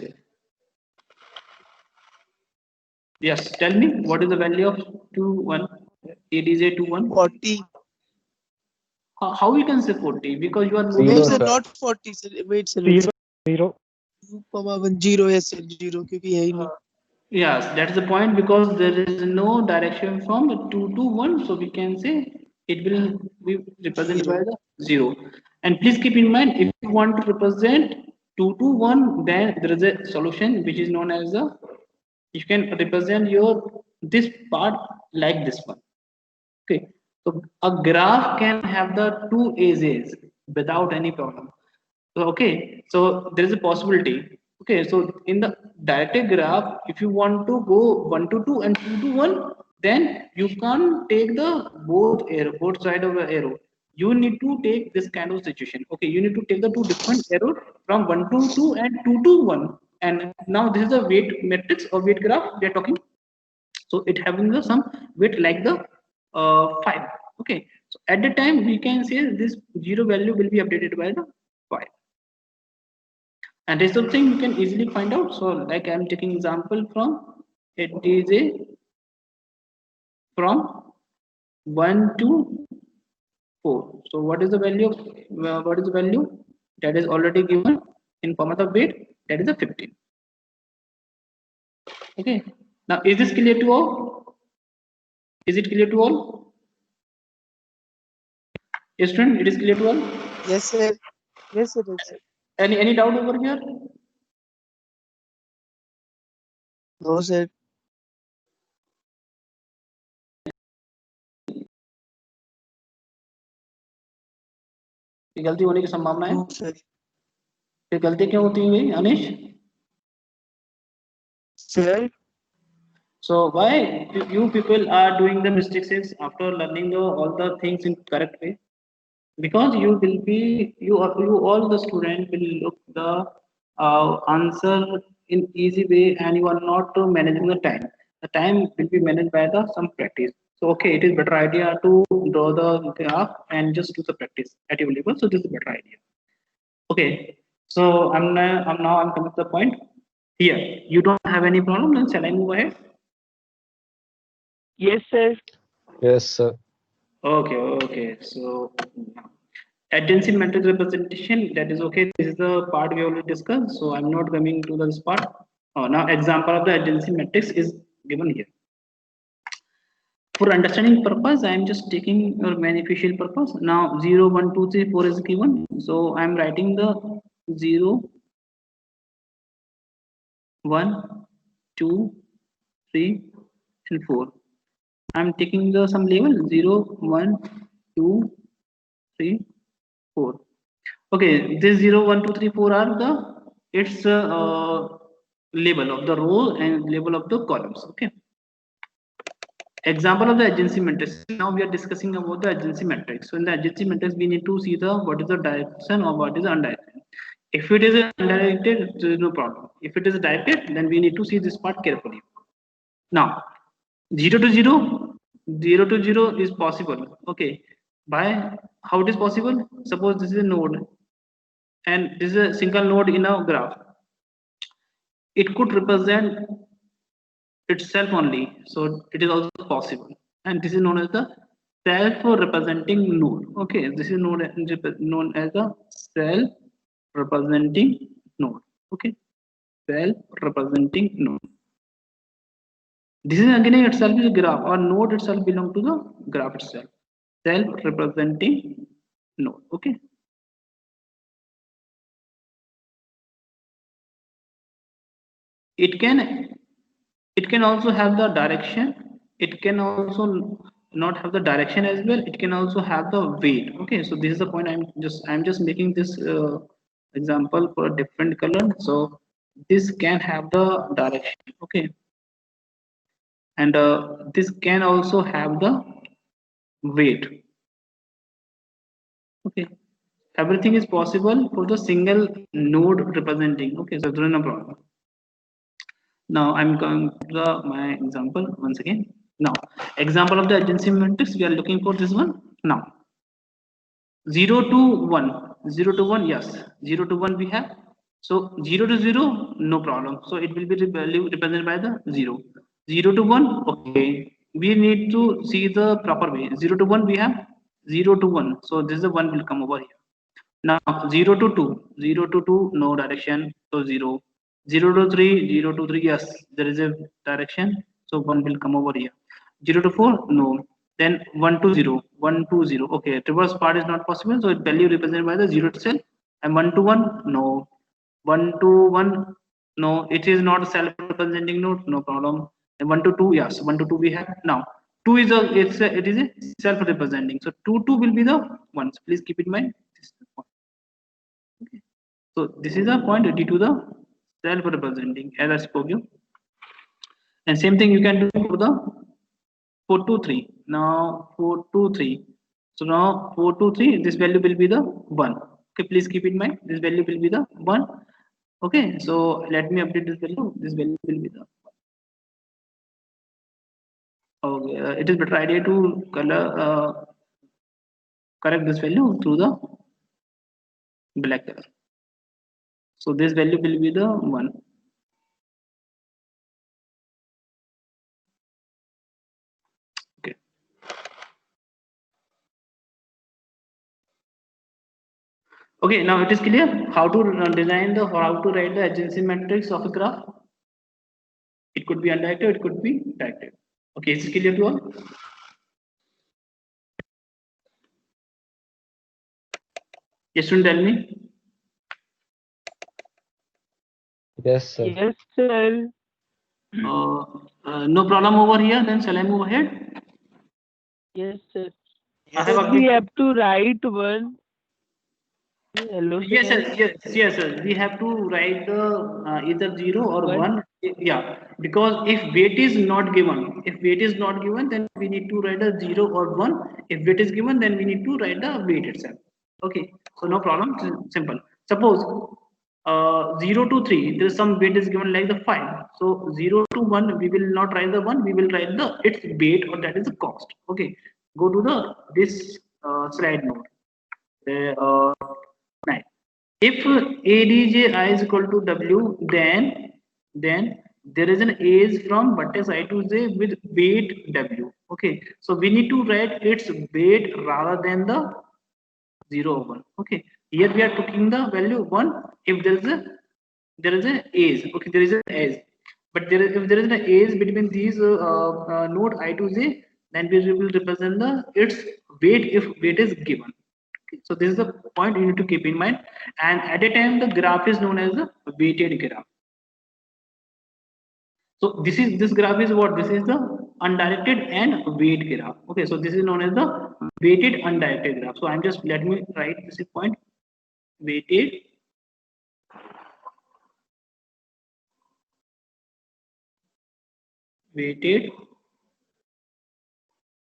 Yes, tell me what is the value of 2, 1? It is a 2, 1. 40. How you can say 40? Because you are Zero, Wait, sir, sir. not 40, sir. Wait, sir. 0. 2, 0, yes, sir. 0, क्योंकि है ही नहीं. Yes, that's the point, because there is no direction from the 2 to 1, so we can say it will be represented by the 0. And please keep in mind, if you want to represent 2 to 1, then there is a solution which is known as the, you can represent your this part like this one. Okay, so a graph can have the 2 edges without any problem. So, okay, so there is a possibility. Okay, so in the directed graph, if you want to go 1 to 2 and 2 to 1, then you can't take the both side of the arrow. You need to take this kind of situation. Okay, you need to take the two different arrows from 1 to 2 and 2 to 1. And now this is the weight matrix or weight graph we are talking. So it having the some weight like the 5. Okay, so at the time we can say this 0 value will be updated by the 5. And this is something you can easily find out. So like I'm taking example from, it is a from 1 to 4. So what is the value of what is the value that is already given in form of weight, that is a 15. Okay, now is this clear to all? Is it clear to all? Yes, student, it is clear to all? Yes, sir. Yes, sir. Yes, sir. Any doubt over here? No, sir. गलती होने की संभावना है? No, sir. फिर गलती क्यों होती है भाई अनिश? Sir. So why you people are doing the mistakes after learning all the things in correct way? Because you will be you all the student will look the answer in easy way, and you are not managing the time. The time will be managed by the some practice. So okay, it is better idea to draw the graph and just do the practice at your level. So this is a better idea. Okay, so I'm coming to the point here. You don't have any problem, then shall I move ahead? Yes, sir. Yes, sir. Okay. So adjacency matrix representation, that is okay. This is the part we already discussed. So I'm not coming to this part. Now example of the adjacency matrix is given here. For understanding purpose, I am just taking your beneficial purpose. Now 0, 1, 2, 3, 4 is given. So I am writing the 0, 1, 2, 3, and 4. I'm taking the some label 0, 1, 2, 3, 4. Okay, this 0, 1, 2, 3, 4 are the its label of the row and label of the columns. Okay. Example of the adjacency matrix. Now we are discussing about the adjacency matrix. So in the adjacency matrix, we need to see the what is the direction or what is the undirected. If it is undirected, there is no problem. If it is directed, then we need to see this part carefully. Now, 0 to 0, 0 to 0 is possible. Okay. By how it is possible? Suppose this is a node and this is a single node in a graph. It could represent itself only, so it is also possible, and this is known as the self-representing node. Okay, this is known as the self-representing node. Okay, self-representing node. This is again itself is a graph, or node itself belong to the graph itself. Self-representing node. Okay. It can also have the direction. It can also not have the direction as well. It can also have the weight. Okay, so this is the point. I'm just making this example for a different color. So this can have the direction. Okay, and this can also have the weight. Okay, everything is possible for the single node representing. Okay, so there is no problem. Now I'm going to my example once again. Now, example of the adjacency matrix, we are looking for this one. Now, 0 to 1, 0 to 1, yes, 0 to 1 we have. So 0 to 0, no problem. So it will be represented by the 0. 0 to 1, okay. We need to see the proper way. 0 to 1 we have 0 to 1. So this is the 1 will come over here. Now 0 to 2, 0 to 2, no direction, so 0. 0 to 3, 0 to 3, yes, there is a direction, so 1 will come over here. 0 to 4, no. Then 1 to 0, 1 to 0, okay, reverse part is not possible, so it value represented by the 0 itself. And 1 to 1, no. 1 to 1, no, it is not self-representing node, no problem. And 1 to 2, yes, 1 to 2 we have. Now 2 is it is a self-representing, so 2 will be the ones. Please keep in mind this is the point. Okay. So this is a point due to the self-representing, as I spoke you. And same thing you can do for the 4 to 3. Now 4 to 3. So now 4 to 3, this value will be the 1. Okay, please keep in mind this value will be the 1. Okay, so let me update this value. This value will be the 1. Okay, it is better idea to color correct this value through the black color. So this value will be the 1. Okay. Okay, now it is clear how to design the how to write the adjacency matrix of a graph. It could be undirected, it could be directed. Okay, is it clear to all? Yes, student, tell me. Yes, sir. Yes, sir. No problem over here. Then shall I move ahead? Yes, sir. I have So we updated. have to write one. Hello, Yes, sir. sir. Yes, sir. We have to write the either 0 or One. 1. Yeah, because if weight is not given, then we need to write a 0 or 1. If weight is given, then we need to write the weight itself. Okay, so no problem. Simple. Suppose 0 to 3, there is some weight is given like the 5. So 0 to 1, we will not write the 1. We will write the its weight, or that is the cost. Okay, go to the this slide node. Right. If ADJ is equal to W, then there is an age from vertex I to J with weight W. Okay, so we need to write its weight rather than the 0 or 1. Okay, here we are taking the value 1 if there is a age. Okay, there is an age, but if there is an age between these node I to J, then we will represent the its weight if weight is given. Okay, so this is the point you need to keep in mind. And at a time, the graph is known as the weighted graph. So this graph is what? This is the undirected and weight graph. Okay, so this is known as the weighted undirected graph. So I'm just, let me write this point: weighted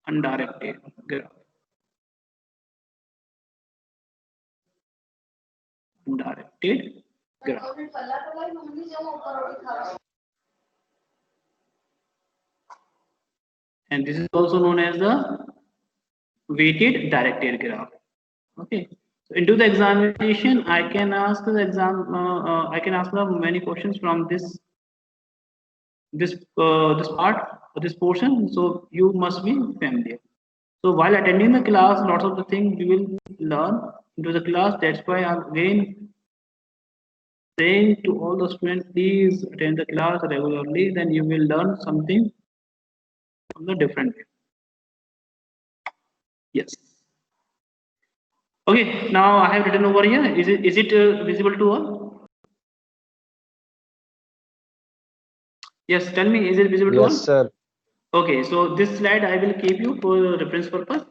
undirected graph. Undirected graph. And this is also known as the weighted directed graph. Okay. So into the examination, I can ask the I can ask them many questions from this part or this portion. So you must be familiar. So while attending the class, lots of the things you will learn into the class. That's why I'm again saying to all the students, please attend the class regularly. Then you will learn something from the different way. Yes. Okay. Now I have written over here. Is it visible to all? Yes. Tell me, is it visible to all? Yes, sir. Okay, so this slide I will keep you for reference purpose.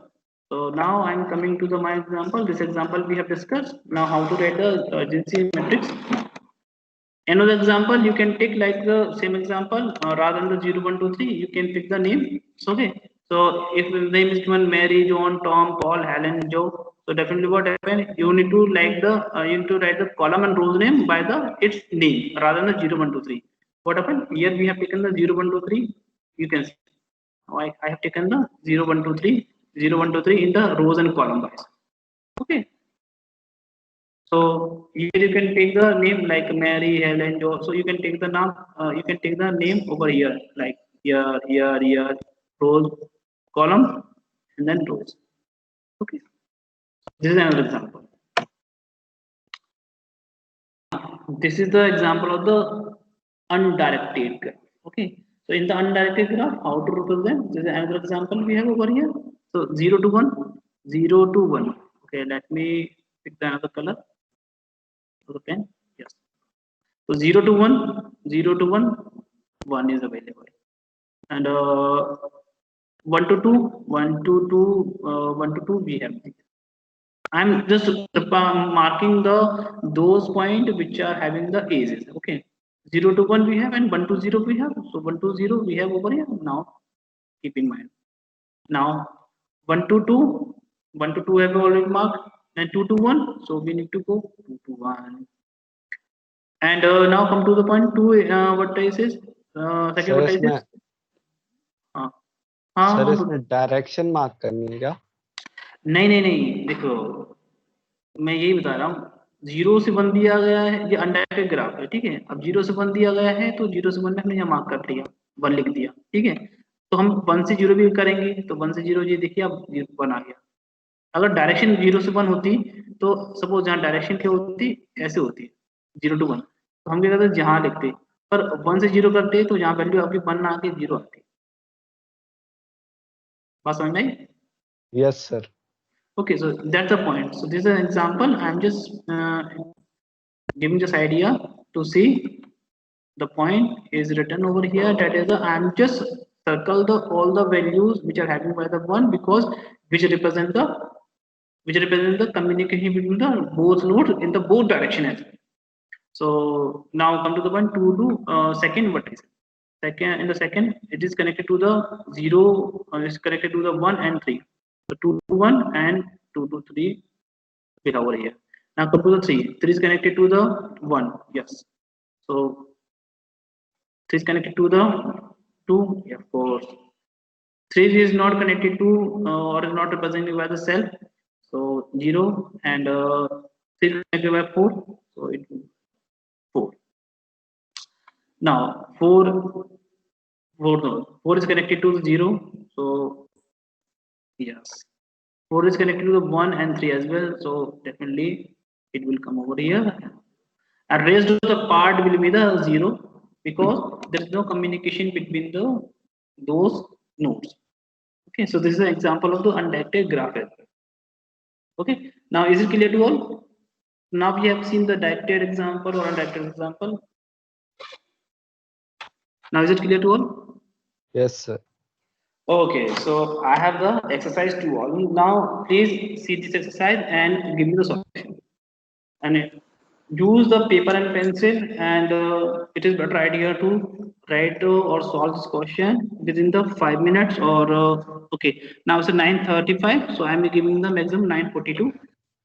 So now I'm coming to my example. This example we have discussed. Now how to write the urgency matrix. Another example you can take like the same example rather than the 0, 1, 2, 3. You can pick the name. So, okay. So if the name is given Mary, John, Tom, Paul, Helen, Joe. So definitely what happens? You need to like the you need to write the column and rows name by the its name rather than the 0, 1, 2, 3. What happened? Here we have taken the 0, 1, 2, 3. You can see. I have taken the 0, 1, 2, 3, 0, 1, 2, 3 in the rows and column wise. Okay. So here you can take the name like Mary, Helen, Joe. So you can take the name. You can take the name over here, like here, rows, column, and then rows. Okay. This is another example. This is the example of the undirected graph. Okay. So in the undirected graph, how to represent? This is another example we have over here. So 0 to 1, 0 to 1. Okay, let me pick the another color. The pen. Yes. So 0 to 1, 0 to 1, 1 is available. And 1 to 2, 1 to 2, 1 to 2 we have. I'm just marking those points which are having the ages. Okay. 0 to 1 we have and 1 to 0 we have. So 1 to 0 we have over here. Now keep in mind. Now 1 to 2, 1 to 2 have already marked, and 2 to 1. So we need to go 2 to 1. And now come to the point 2. What I says? Second sir what I इसमें says? हाँ sir हाँ इसमें direction mark करनी है क्या? नहीं देखो मैं यही बता रहा हूँ 0 से 1 दिया गया है, ये अनडायरेक्टेड ग्राफ है, ठीक है। अब 0 से 1 दिया गया है तो 0 से 1 में हमने यहाँ मार्क कर दिया, 1 लिख दिया, ठीक है। तो हम 1 से 0 भी करेंगे तो 1 से 0 ये देखिए अब 1 आ गया। अगर डायरेक्शन 0 से 1 होती तो सपोज जहाँ डायरेक्शन क्या होती, ऐसे होती 0 to 1, तो हम क्या करते जहाँ लिखते, पर 1 से 0 करते तो यहाँ वैल्यू आपकी 1 आके 0 आती। बात समझ में आई? Yes, sir. Okay, so that's the point. So this is an example. I'm just giving this idea to see the point is written over here. That is, I'm just circle the all the values which are having by the 1 because which represent the communication between the both nodes in the both direction as well. So now come to the point 2 to second. What is second? In the second, it is connected to the 0. It's connected to the 1 and 3. So 2 to 1 and 2 to 3 will over here. Now come to the 3. 3 is connected to the 1. Yes. So 3 is connected to the 2. Yeah, of course. 3 is not connected to or is not represented by the cell. So 0 and 3 is connected by 4. So it 4. Now 4 is connected to 0. So yes, 4 is connected to the 1 and 3 as well. So definitely it will come over here. And rest of the part will be the 0 because there is no communication between those nodes. Okay, so this is an example of the undirected graph. Okay, now is it clear to all? Now we have seen the directed example or undirected example. Now is it clear to all? Yes, sir. Okay, so I have the exercise to all. Now please see this exercise and give me the solution. And use the paper and pencil, and it is better idea to write or solve this question within the 5 minutes or okay, now it's 9:35, so I'm giving the maximum 9:42.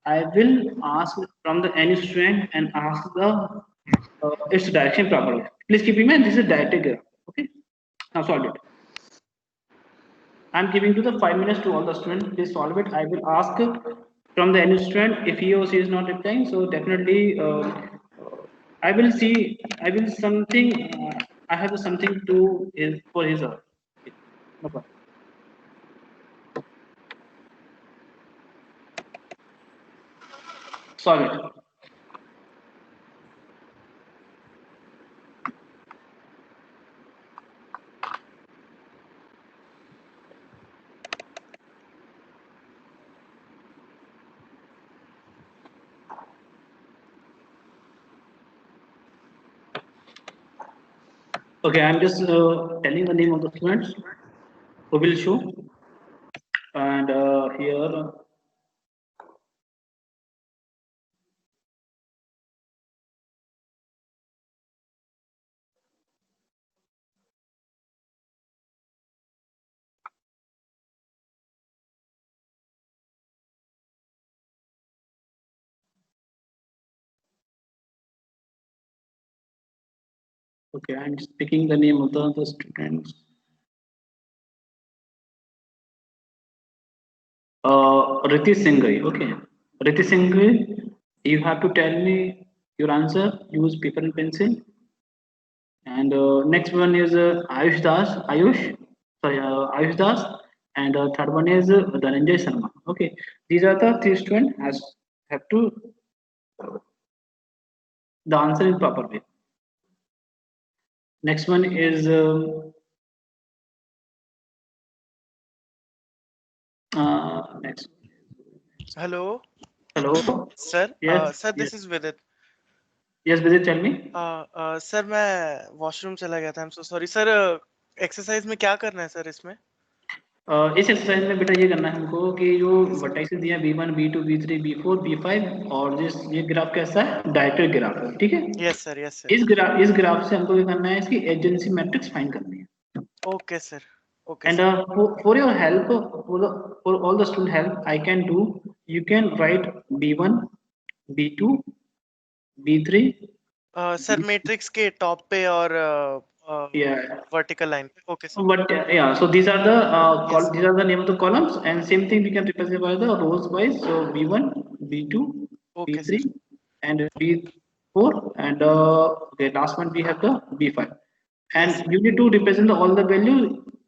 I will ask from the any student and ask the its direction properly. Please keep in mind this is directed graph. Okay, now solve it. I'm giving to the 5 minutes to all the students. Please solve it. I will ask from the any student if he or she is not replying. So definitely, I will see. I will something. I have something to his for his. Okay. No problem. Solve it. Okay, I'm just telling the name of the students who will show, and here. Okay, I'm just picking the name of the students. Riti Singhai. Okay, Riti Singhai, you have to tell me your answer. Use paper and pencil. And next one is Ayush Das. Ayush Das. And third one is Dhananjay Sharma. Okay, these are the three students has have to the answer in proper way. Next one is next. Hello, Hello. sir. Yes. Sir, Yes. this is Vidit. Yes. Vidit, tell me. Sir मैं washroom चला गया था. I'm so sorry. Sir exercise में क्या करना है sir इसमें? इस एक्सरसाइज में बेटा ये करना है हमको कि जो वर्टाइसेस दिया B1, B2, B3, B4, B5 और ये ग्राफ कैसा है, डायरेक्टेड ग्राफ है, ठीक है? Yes sir, yes sir. इस ग्राफ से हमको क्या करना है, इसकी एजेंसी मैट्रिक्स फाइंड करनी है. Okay sir, okay And sir. for your help, for all the student help, I can do. You can write B1, B2, B3. Sir matrix के टॉप पे और Yeah. वर्टिकल लाइन पे. Okay sir. But yeah, so these are the Yes. these are the name of the columns, and same thing we can represent by the rows wise. So B1, B2, Okay, B3, and B4, and okay, last one we have the B5, and Yes. you need to represent all the value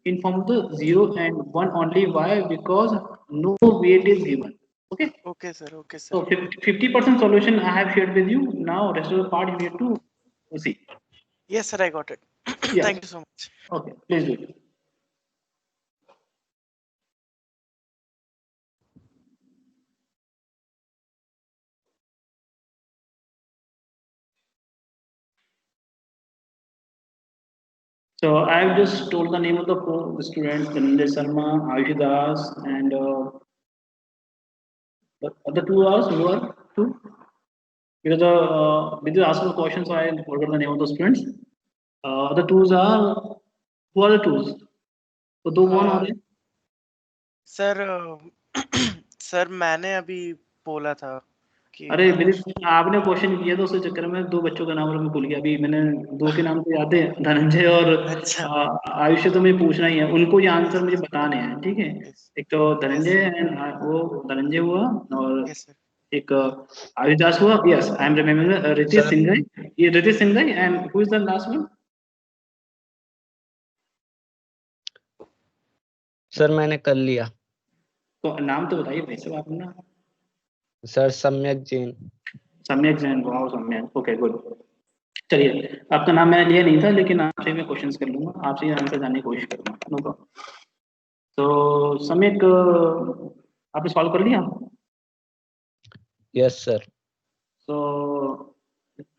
in form of the 0 and 1 only. Why? Because no weight is given. Okay. Okay sir, okay sir. So 50% solution I have shared with you. Now rest of the part you need to see. Yes sir, I got it. Yeah. Thank you so much. Okay, please do it. So I've just told the name of the students, Dhananjay Sharma, Ayush Das, and the other two are who are two. Because we just asked the question, so I forgot the name of the students. The twos are who are the twos? तो दो कौन हो रहे? Sir sir मैंने अभी बोला था कि अरे विदित आपने क्वेश्चन किया था, उस चक्कर में दो बच्चों का नाम मैं भूल गया. अभी मैंने दो के नाम तो याद है, धनंजय और अच्छा. आयुष्य. तो मुझे पूछना ही है, उनको ये आंसर मुझे बताने हैं, ठीक है? एक तो धनंजय एंड वो धनंजय हुआ, और यस सर. एक आयुष दास हुआ. Yes, I am remembering. Ritesh Singhai, ये Ritesh Singhai, and who is the last one? Sir मैंने कर लिया. तो नाम तो बताइए भाई साहब आपने. सर सम्यक जैन. सम्यक जैन. वाओ, सम्यक. Okay, good. चलिए, आपका नाम मैंने लिया नहीं था, लेकिन आपसे मैं क्वेश्चंस कर लूंगा, आपसे आंसर जानने की कोशिश करूंगा. No problem. तो सम्यक आपने सॉल्व कर लिया? Yes sir. So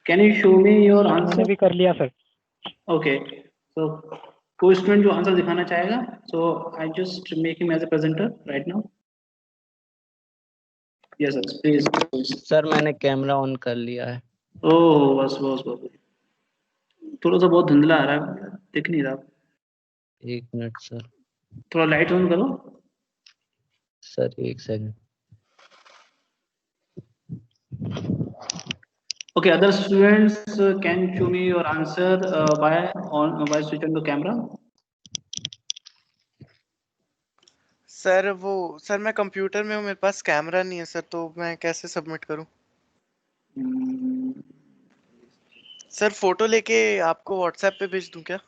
can you show me your मैंने answer? भी कर लिया सर। Okay. So कोई स्टूडेंट जो आंसर दिखाना चाहेगा? So I just make him as a presenter right now. Yes sir, please. Sir मैंने कैमरा ऑन कर लिया है। ओह बस बस बस, थोड़ा सा बहुत धुंधला आ रहा है, दिख नहीं रहा। एक मिनट सर। थोड़ा लाइट ऑन करो। सर एक second. Okay, other students can show me your answer by switch on the camera. Sir मैं कंप्यूटर में हूँ, मेरे पास कैमरा नहीं है सर, तो मैं कैसे सबमिट करूँ? सर फोटो लेके आपको व्हाट्सएप पे भेज दूं क्या?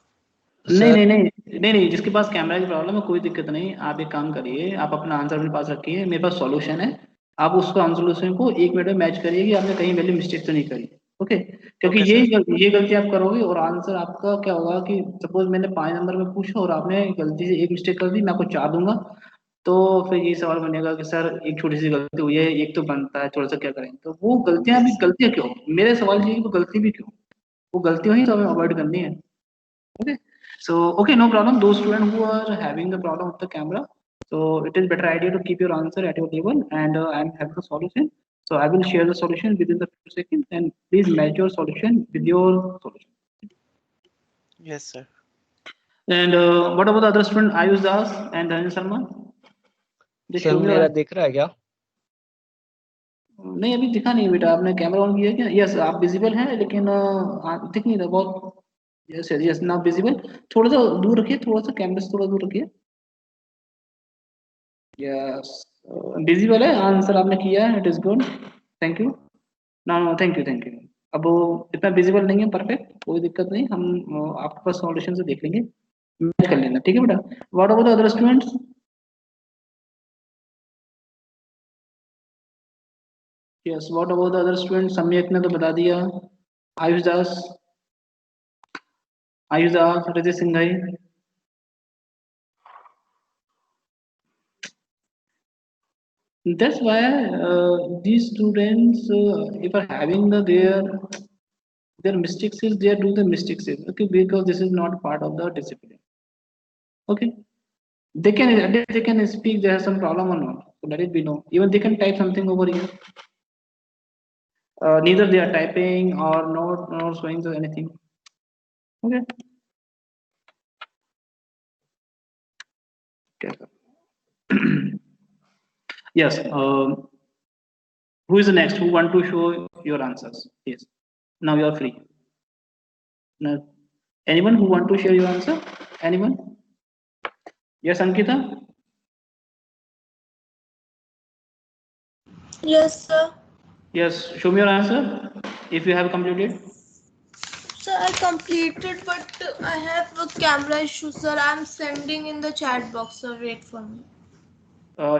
नहीं नहीं नहीं नहीं नहीं, जिसके पास कैमरा की प्रॉब्लम है कोई दिक्कत नहीं। आप एक काम करिए, आप अपना आंसर अपने पास रखिए, मेरे पास सॉल्यूशन है। आप उसको आंसर को 1 मिनट में मैच करिए कि आपने कहीं वैल्यू मिस्टेक तो नहीं करी। ओके, क्योंकि Okay, ये गलती आप करोगे और आंसर आपका क्या होगा कि सपोज मैंने 5 नंबर में पूछा और आपने गलती से एक मिस्टेक कर दी, मैं आपको 4 दूंगा। तो फिर ये सवाल बनेगा कि सर एक छोटी सी गलती हुई है, एक तो बनता है, थोड़ा सा क्या करें। तो वो गलतियां क्यों? मेरे सवाल ये कि वो गलती भी क्यों? वो गलती हुई तो हमें अवॉइड करनी है। Okay, so okay, no problem. Those students who are having the problem with the camera, so it is better idea to keep your answer at your table, and I'm having the solution. So I will share the solution within the few seconds, and please match your solution with your solution. yes sir. And what about the other student, Ayush Das and Dhananjay Sharma? They sir show me मेरा दिख रहा है क्या? नहीं, अभी दिखा नहीं बेटा, आपने कैमरा ऑन किया क्या? यस, आप विजिबल हैं, लेकिन दिख नहीं रहा बहुत। Yes yes, not visible. थोड़ा सा दूर रखिए, थोड़ा सा कैमरे से थोड़ा दूर रखिए। यस, विजिबल है, आंसर आपने किया है, it is good, thank you. No no, thank you. अब वो इतना विजिबल नहीं है, परफेक्ट, कोई दिक्कत नहीं। हम आपके पास सॉल्यूशन से देख लेंगे, मैच कर लेना, ठीक है बेटा। What about the other students? Yes, what about the other students? सम्यक ने तो बता दिया। आयुष दास, रजत सिंह भाई। That's why these students, if are having their mistakes is they are doing the mistakes is, okay, because this is not part of the discipline. Okay, they can speak. There is some problem or not, so let it be known. Even they can type something over here. Neither they are typing or not showing anything. Okay. Yes. Who is the next? Who want to show your answers? Yes. Now you are free. No. Anyone who want to share your answer? Anyone? Yes, Ankita. Yes, sir. Yes, show me your answer if you have completed. Sir, I completed, but I have a camera issue, sir. I'm sending in the chat box, sir. Wait for me.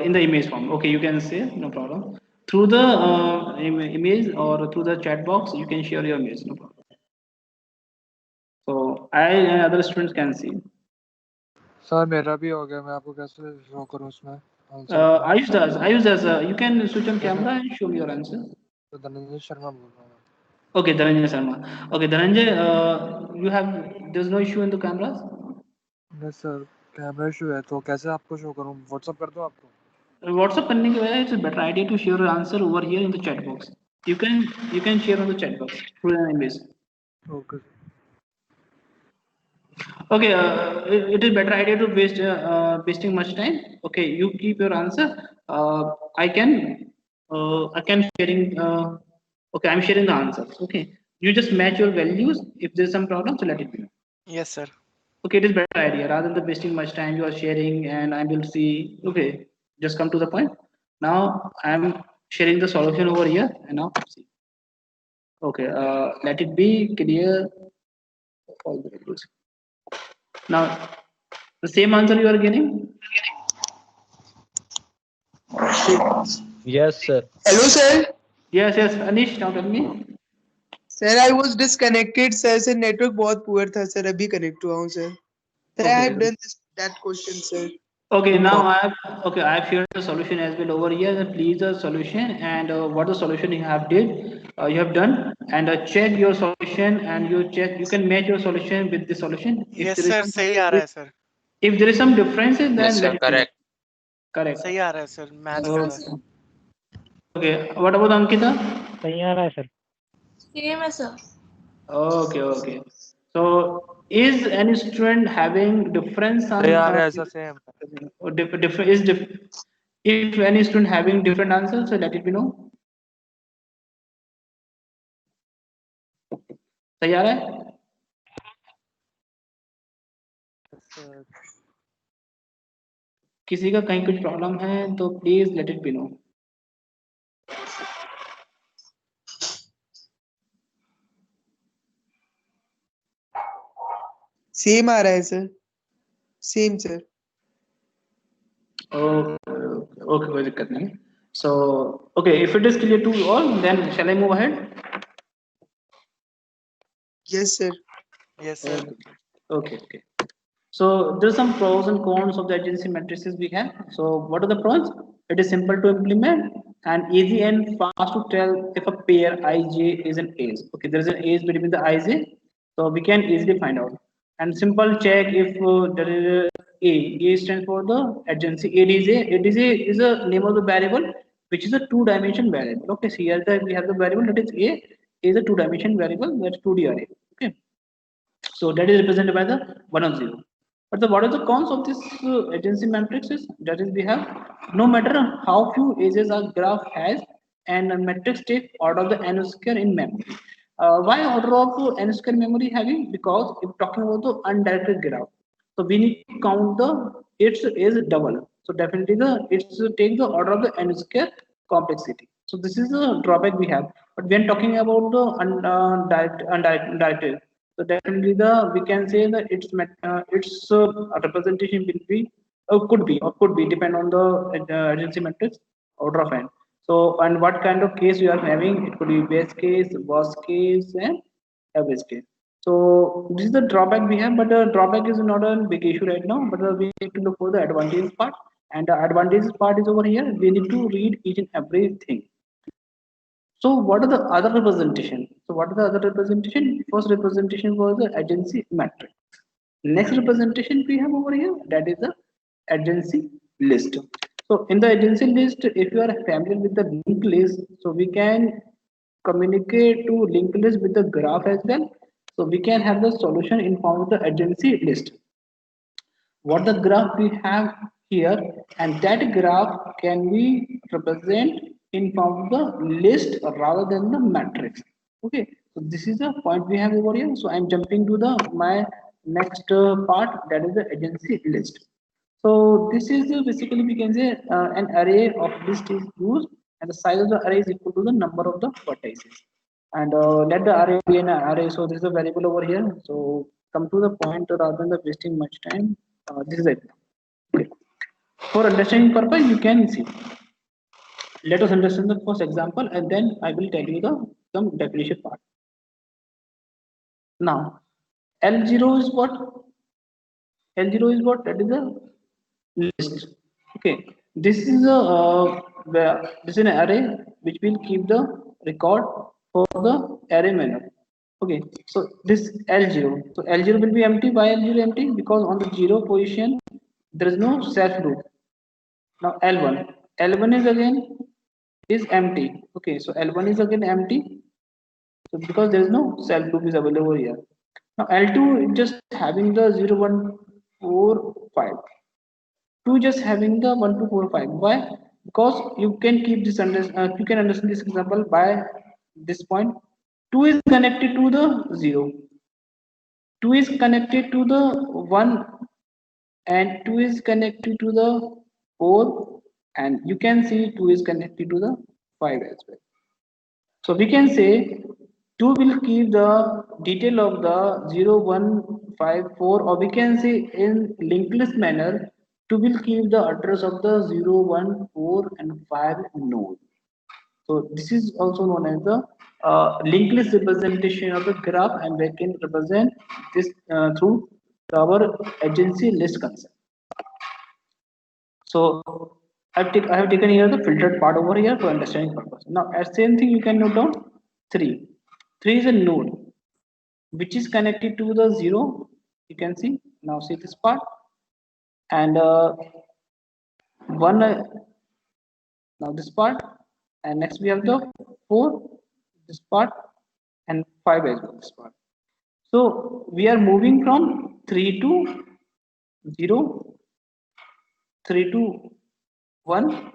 In the image form. Okay, you can say, no problem. Through the image or through the chat box, you can share your image, no problem. So I and other students can see. Sir मेरा भी हो गया, मैं आपको कैसे show करूं उसमें? Ayush does. You can switch on camera and show me your answer. तो धनंजय शर्मा बोल रहा हूँ। Okay, Dhananjay Sharma. Okay, Dhananjay, you have, there's no issue in the cameras? नहीं सर, कैमरा इशू है, तो कैसे आपको शो करूं? व्हाट्सएप कर दूं आपको? WhatsApp करने के बजाय it's a better idea to share your answer over here in the chat box. You can share on the chat box through an image. Okay. Okay, it is better idea to waste wasting much time. Okay, you keep your answer. I can sharing. Okay, I'm sharing the answers. Okay, you just match your values. If there's some problem, so let it be known. Yes sir. Okay, it is better idea rather than wasting much time. You are sharing, and I will see. Okay, just come to the point. Now I'm sharing the solution over here, and now see. Okay, let it be clear. All the values. Now the same answer you are getting. Yes sir. Hello sir. Yes, Anish, now tell me. Sir I was disconnected sir, से network बहुत poor था sir, अभी connect हुआ हूँ sir. Sir I have done that question sir. Okay, now I have shared the solution as well over here. That please the solution and what the solution you have done, and check your solution, and you can match your solution with the solution. If Yes there is sir, some सही आ रहा है sir. if there is some differences, Yes, then sir. let it be known. Correct. Correct. सही आ रहा है sir, match कर रहा है. Okay. What about Ankita? सही आ रहा है sir. Same as sir. Okay. So, is any student having difference on? सही आ रहा है sir, same. If any student having different answers, so let it be know. सही आ रहा है? किसी का कहीं कुछ प्रॉब्लम है तो please let it be know. Same आ रहा है सर. Same sir. Okay, कोई दिक्कत नहीं. So, okay, if it is clear to all, then shall I move ahead? Yes sir. Yes sir. Okay. So there's some pros and cons of the adjacency matrices we have. So what are the pros? It is simple to implement and easy and fast to tell if a pair ij is an age. Okay, there is an age between the ij, so we can easily find out. And simple check if there is a. A stands for the adjacency. ADJ is a name of the variable which is a two-dimension variable. Okay, so here we have the variable that is A is a two-dimension variable, that's 2D array. Okay, so that is represented by the 1 or 0. But what are the cons of this adjacency matrices? That is, we have no matter how few edges a graph has, and a matrix take order of the n square in memory. Why order of n square memory having? Because if talking about the undirected graph, so we need to count the its is double. So definitely it's take the order of the n square complexity. So this is the drawback we have. But when talking about the undirected, so definitely we can say that its representation will be could be depend on the adjacency matrix order of n. So and what kind of case you are having? It could be best case, worst case, and average case. So this is the drawback we have, but the drawback is not a big issue right now. But we need to look for the advantages part, and the advantages part is over here. We need to read each and everything. So what are the other representation? So what are the other representation? First representation was the adjacency matrix. Next representation we have over here, that is the adjacency list. So in the adjacency list, if you are familiar with the linked list, so we can communicate to linked list with the graph as well. So we can have the solution in form of the adjacency list. What the graph we have here, and that graph can be represent in form of the list rather than the matrix. Okay, so this is the point we have over here. So I'm jumping to the my next part, that is the adjacency list. So this is basically we can say an array of list is used, and the size of the array is equal to the number of the vertices. And let the array be an array. So this is a variable over here. So come to the point rather than the wasting much time. This is it. Okay. For understanding purpose, you can see. Let us understand the first example, and then I will tell you the some definition part. Now, L0 is what? L0 is what? That is a list. Okay, this is this is an array which will keep the record for the array manner. Okay, so this L0, so L0 will be empty. Why L0 empty? Because on the 0 position there is no self loop. Now L1 is again is empty. Okay, so L1 is again empty. So because there is no self loop is available here. Now L2 is just having the 0, 1, 4, 5. 2 just having the 1, 2, 4, 5. Why? Because you can keep this you can understand this example by this point. 2 is connected to the 0. 2 is connected to the 1, and 2 is connected to the 4, and you can see 2 is connected to the 5 as well. So we can say 2 will keep the detail of the 0, 1, 5, 4, or we can say in linked list manner 2 will keep the address of the 0, 1, 4, and 5 node. So this is also known as the linked list representation of the graph, and we can represent this through our adjacency list concept. So I have taken here the filtered part over here for understanding purpose. Now, as same thing you can note down 3. 3 is a node which is connected to the 0. You can see now, see this part, and 1 now this part, and next we have the 4, this part, and 5 as well, this part. So we are moving from 3 to 0, 3 to 1,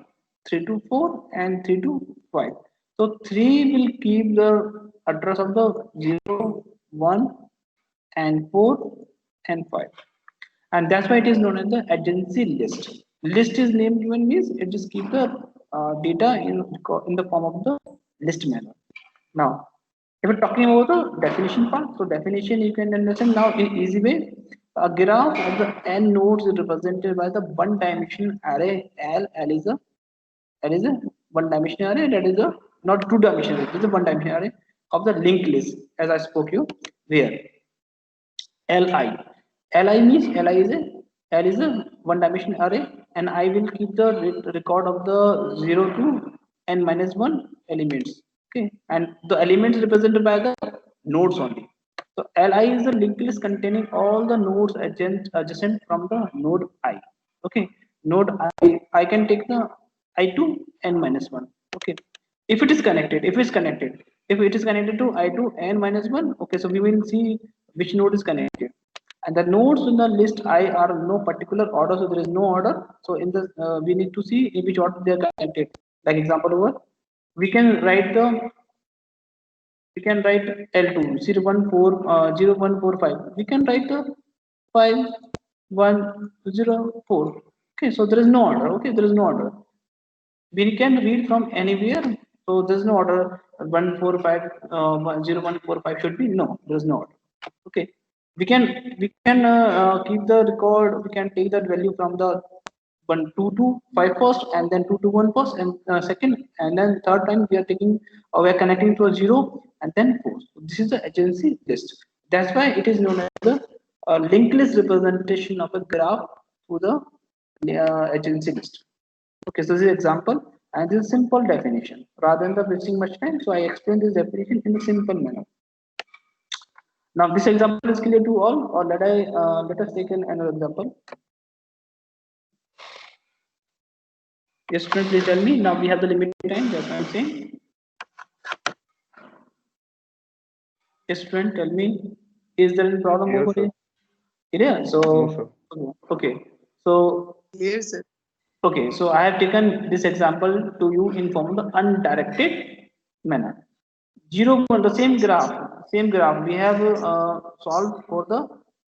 3 to 4, and 3 to 5. So 3 will keep the address of the 0, 1, and 4, and 5. And that's why it is known as the adjacency list. List is named given means it just keep the data in the form of the list manner. Now, if we're talking about the definition part, so definition you can understand now in easy way. A graph of the n nodes is represented by the one-dimensional array L. L is a one-dimensional array, that is a not two-dimensional, it is a one-dimensional array of the linked list, as I spoke you where Li. Li means L is a one-dimensional array, and I will keep the record of the 0 to n minus 1 elements. Okay, and the elements represented by the nodes only. So Li is the linked list containing all the nodes adjacent from the node I. Okay, node I can take the I to n minus 1. Okay, if it is connected, if it is connected to I to n minus 1. Okay, so we will see which node is connected. And the nodes in the list I are no particular order, so there is no order. So in the we need to see in which order they are connected. Like example over, we can write L2 0145. We can write the 5104. Okay, so there is no order. Okay, there is no order. We can read from anywhere. So there is no order. 0145 should be no. There is no order. Okay. We can keep the record. We can take that value from the 1,225 first, and then 221 first, and second, and then third time we are taking we are connecting to a 0, and then 4. So this is the adjacency list. That's why it is known as the linked list representation of a graph to the adjacency list. Okay, so this is an example, and this is simple definition. Rather than wasting much time, so I explain this definition in a simple manner. Now, this example is clear to all, or let us take another example. Yes, friends, please tell me. Now we have the limited time. That's what I'm saying. Yes, friend, tell me. Is there any problem over here? Yeah. So okay. So Yes, sir. okay. So I have taken this example to you in form of the undirected manner. 0, the same graph we have solved for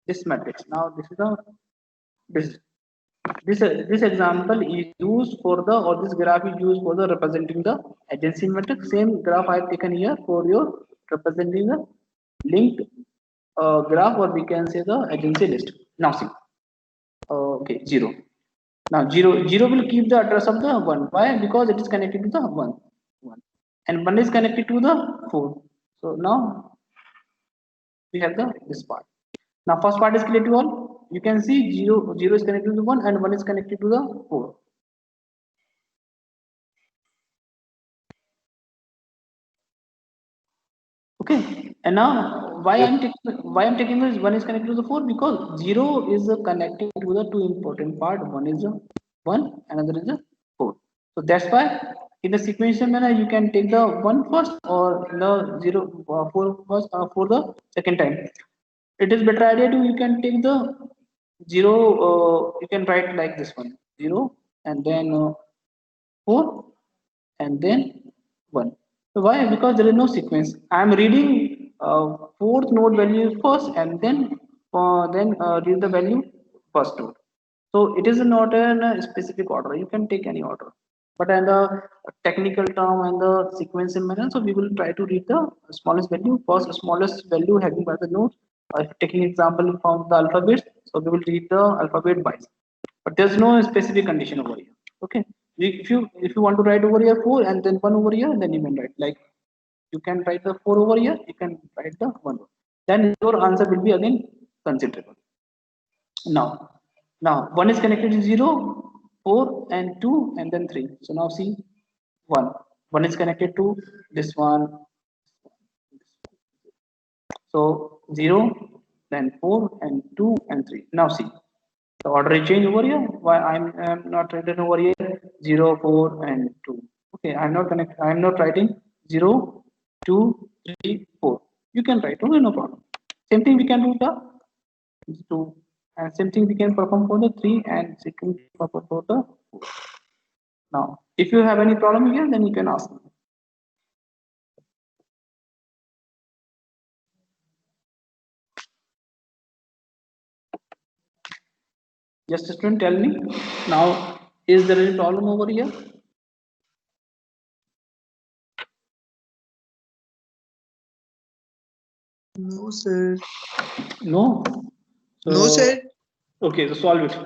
this matrix. Now this is this example is used for this graph is used for the representing the adjacency matrix. Same graph I have taken here for your representing the linked graph, or we can say the adjacency list. Now see, okay, 0. Now 0 will keep the address of the 1. Why? Because it is connected to the 1, and 1 is connected to the 4. So now we have this part. Now first part is clear to all. You can see 0 is connected to the 1, and 1 is connected to the 4. Okay, and now why I'm taking this 1 is connected to the 4, because 0 is connected to the two important part. One is a 1, another is a 4. So that's why in the sequential manner you can take the 1 first, or the 4 first for the second time. It is better idea to you can take the 0. You can write like this one, 0, and then 4, and then 1. So why? Because there is no sequence. I am reading fourth node value first, and then read the value first node. So it is not in a specific order. You can take any order, but in the technical term and the sequential manner, so we will try to read the smallest value first, smallest value having by the node. Taking example from the alphabet, so we will read the alphabet wise. But there's no specific condition over here. Okay, if you want to write over here 4 and then 1 over here, then you can write like you can write the 4 over here, you can write the 1 over. Then your answer will be again considerable. Now 1 is connected to 0, 4 and 2 and then 3. So now see 1. 1 is connected to this one. So 0, then 4 and 2 and 3. Now see the order is changed over here. Why I'm not written over here 0, 4 and 2. Okay, I'm not writing 0, 2, 3, 4. You can write, okay, no problem. Same thing we can do the 2, and same thing we can perform for the 3, and second perform for the 4. Now, if you have any problem here, then you can ask me. Just student, tell me now, is there any problem over here? No, sir. No. No, sir. Okay, so solve it.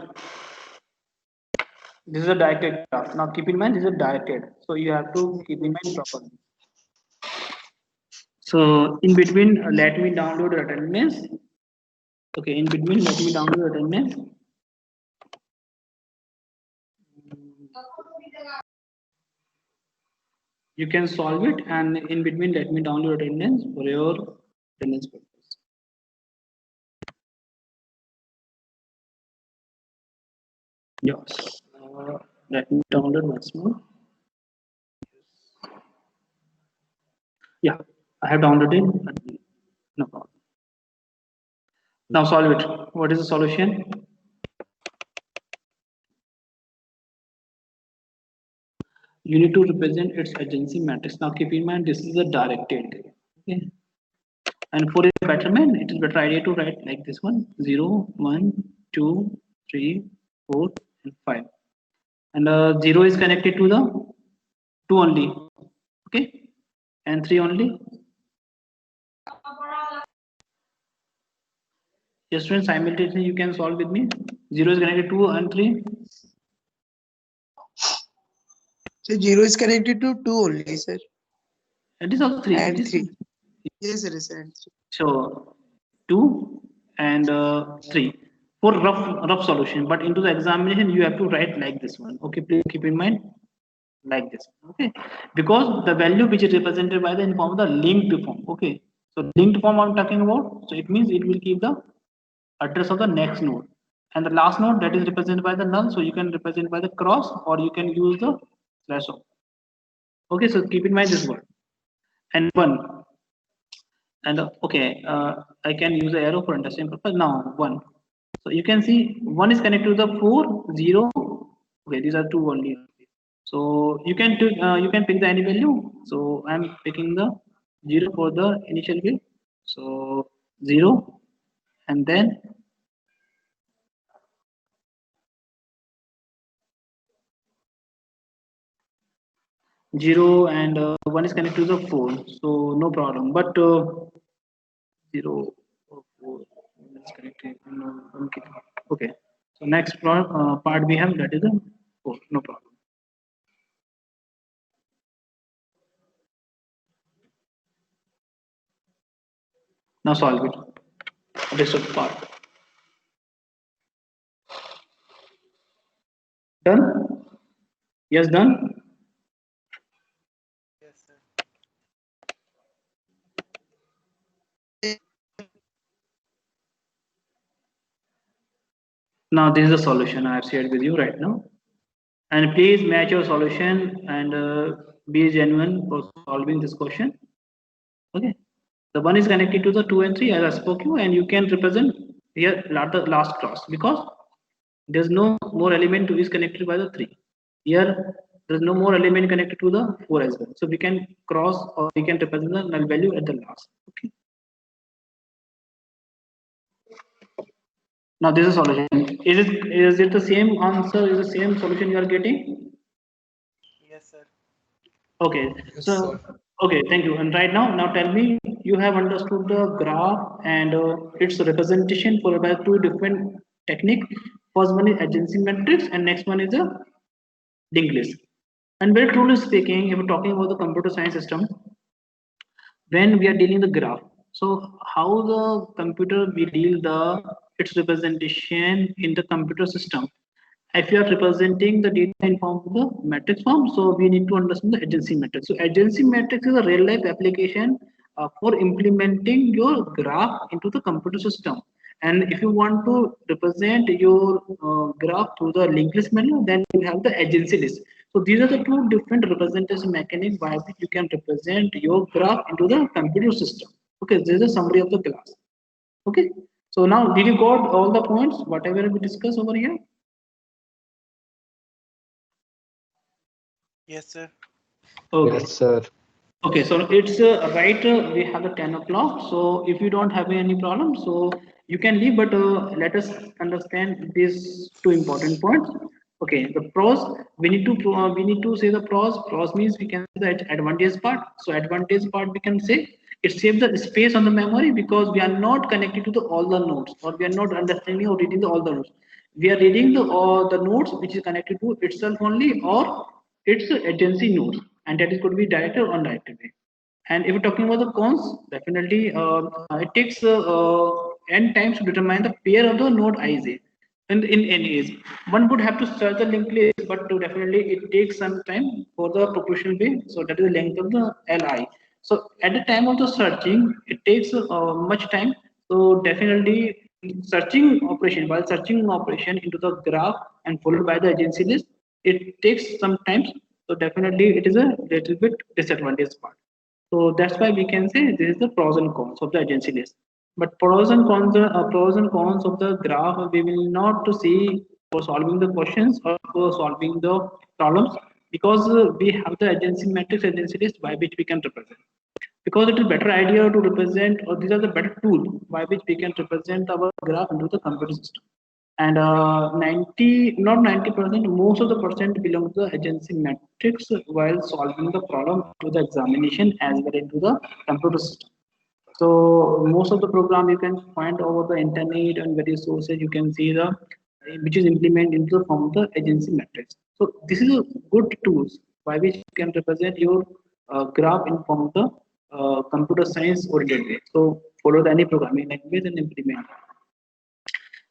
This is a directed graph. Now keep in mind this is a directed, so you have to keep in mind properly. So in between, let me download the attendance. Okay, in between, let me download the attendance. You can solve it, and in between, let me download attendance for your attendance purpose. Yes. Let me download once more. Yeah, I have downloaded. No problem. Now solve it. What is the solution? You need to represent its adjacency matrix. Now keep in mind this is a directed. Okay. And for a betterment, it is better idea to write like this one: 0, 1, 2, 3, 4, and 5. And 0 is connected to the 2 only. Okay. And 3 only. Yes, students, simultaneously you can solve with me. 0 is connected to 2 and 3. So 0 is connected to 2 only, sir. It is also 3. And It is 3. Yes, sir. Yes, and 3. so 2 and 3 for rough solution, but into the examination you have to write like this one. Okay, please keep in mind like this. Okay, because the value which is represented by the in form of the linked form. Okay, so linked form I'm talking about, so it means it will keep the address of the next node, and the last node that is represented by the null, so you can represent by the cross or you can use the slash of. Okay, so keep in mind this word. And 1. And okay, I can use the arrow for understanding purpose. Now 1. So you can see 1 is connected to the 4, 0. Okay, these are 2 only. So you can pick the any value. So I'm picking the 0 for the initial bit. So 0, and then 0 and 1 is connected to the 4. So no problem. But 0 or 4 is connected. No, okay. So next part we have, that is the 4. No problem. Now solve it. Rest of the part. Done? Yes, done? Yes, sir. Now this is the solution I have shared with you right now. And please match your solution and be genuine for solving this question. Okay. The 1 is connected to the 2 and 3 as I spoke you, and you can represent here the last cross because there's no more element to is connected by the 3. Here there's no more element connected to the 4 as well. So we can cross or we can represent the null value at the last. Okay. Now this is solution. Is it the same answer? Is the same solution you are getting? Yes, sir. Okay. So okay, thank you. And right now tell me, you have understood the graph and its representation for about 2 different technique. First one is adjacency matrix, and next one is a linked list. And very truly speaking, if we're talking about the computer science system, when we are dealing the graph, so how the computer we deal the its representation in the computer system, If you are representing the data in form of the matrix form, so we need to understand the agency matrix. So agency matrix is a real life application for implementing your graph into the computer system. And if you want to represent your graph through the linked list method, then you have the agency list. So these are the two different representation mechanisms by which you can represent your graph into the computer system. Okay, this is a summary of the class. Okay, so now did you got all the points, whatever we discussed over here? Yes, sir. Okay. Yes, sir. Okay, so it's right. We have the 10 o'clock. So if you don't have any problem, so you can leave. But let us understand these two important points. Okay, the pros. We need to say the pros. Pros means we can say the advantage part. So advantage part we can say it saves the space on the memory because we are not connected to the all the nodes, or we are not understanding or reading the all the nodes. We are reading the all the nodes which is connected to itself only, or it's agency nodes, and that is could be directed or undirected way. And if we're talking about the cons, definitely it takes n times to determine the pair of the node IJ. And in any is one would have to search the linked list, but to definitely it takes some time for the proportional way. So that is the length of the Li. So at the time of the searching, it takes much time. So definitely searching operation, while searching operation into the graph and followed by the agency list, it takes some time. So definitely it is a little bit disadvantage part. So that's why we can say this is the pros and cons of the agency list. But pros and cons of the graph we will not to see for solving the questions or for solving the problems, because we have the agency matrix agency list by which we can represent. Because it is better idea to represent, or these are the better tool by which we can represent our graph into the computer system. And 90, not 90%, most of the percent belong to the agency matrix while solving the problem to the examination as well into the computer system. So most of the program you can find over the internet and various sources. You can see the which is implemented into the form of the agency matrix. So this is a good tools by which you can represent your graph in form of the computer science oriented way. So follow the any programming language and implement.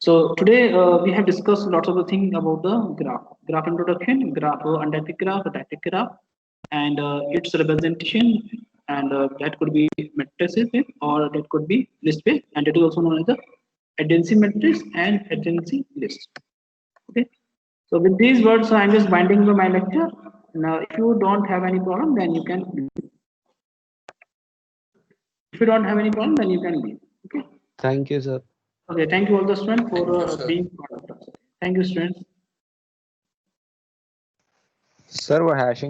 So today we have discussed lots of the things about the graph introduction, graph undirected graph, didactic graph, and its representation, and that could be matrices or that could be list based, and it is also known as the agency matrix and agency list. Okay. So with these words, I'm just winding my lecture. Now, if you don't have any problem, then you can. If you don't have any problem, then you can leave. Okay. Thank you, sir. Okay. Thank you all the students for being part of us. Thank you, students. Sir, वो hashing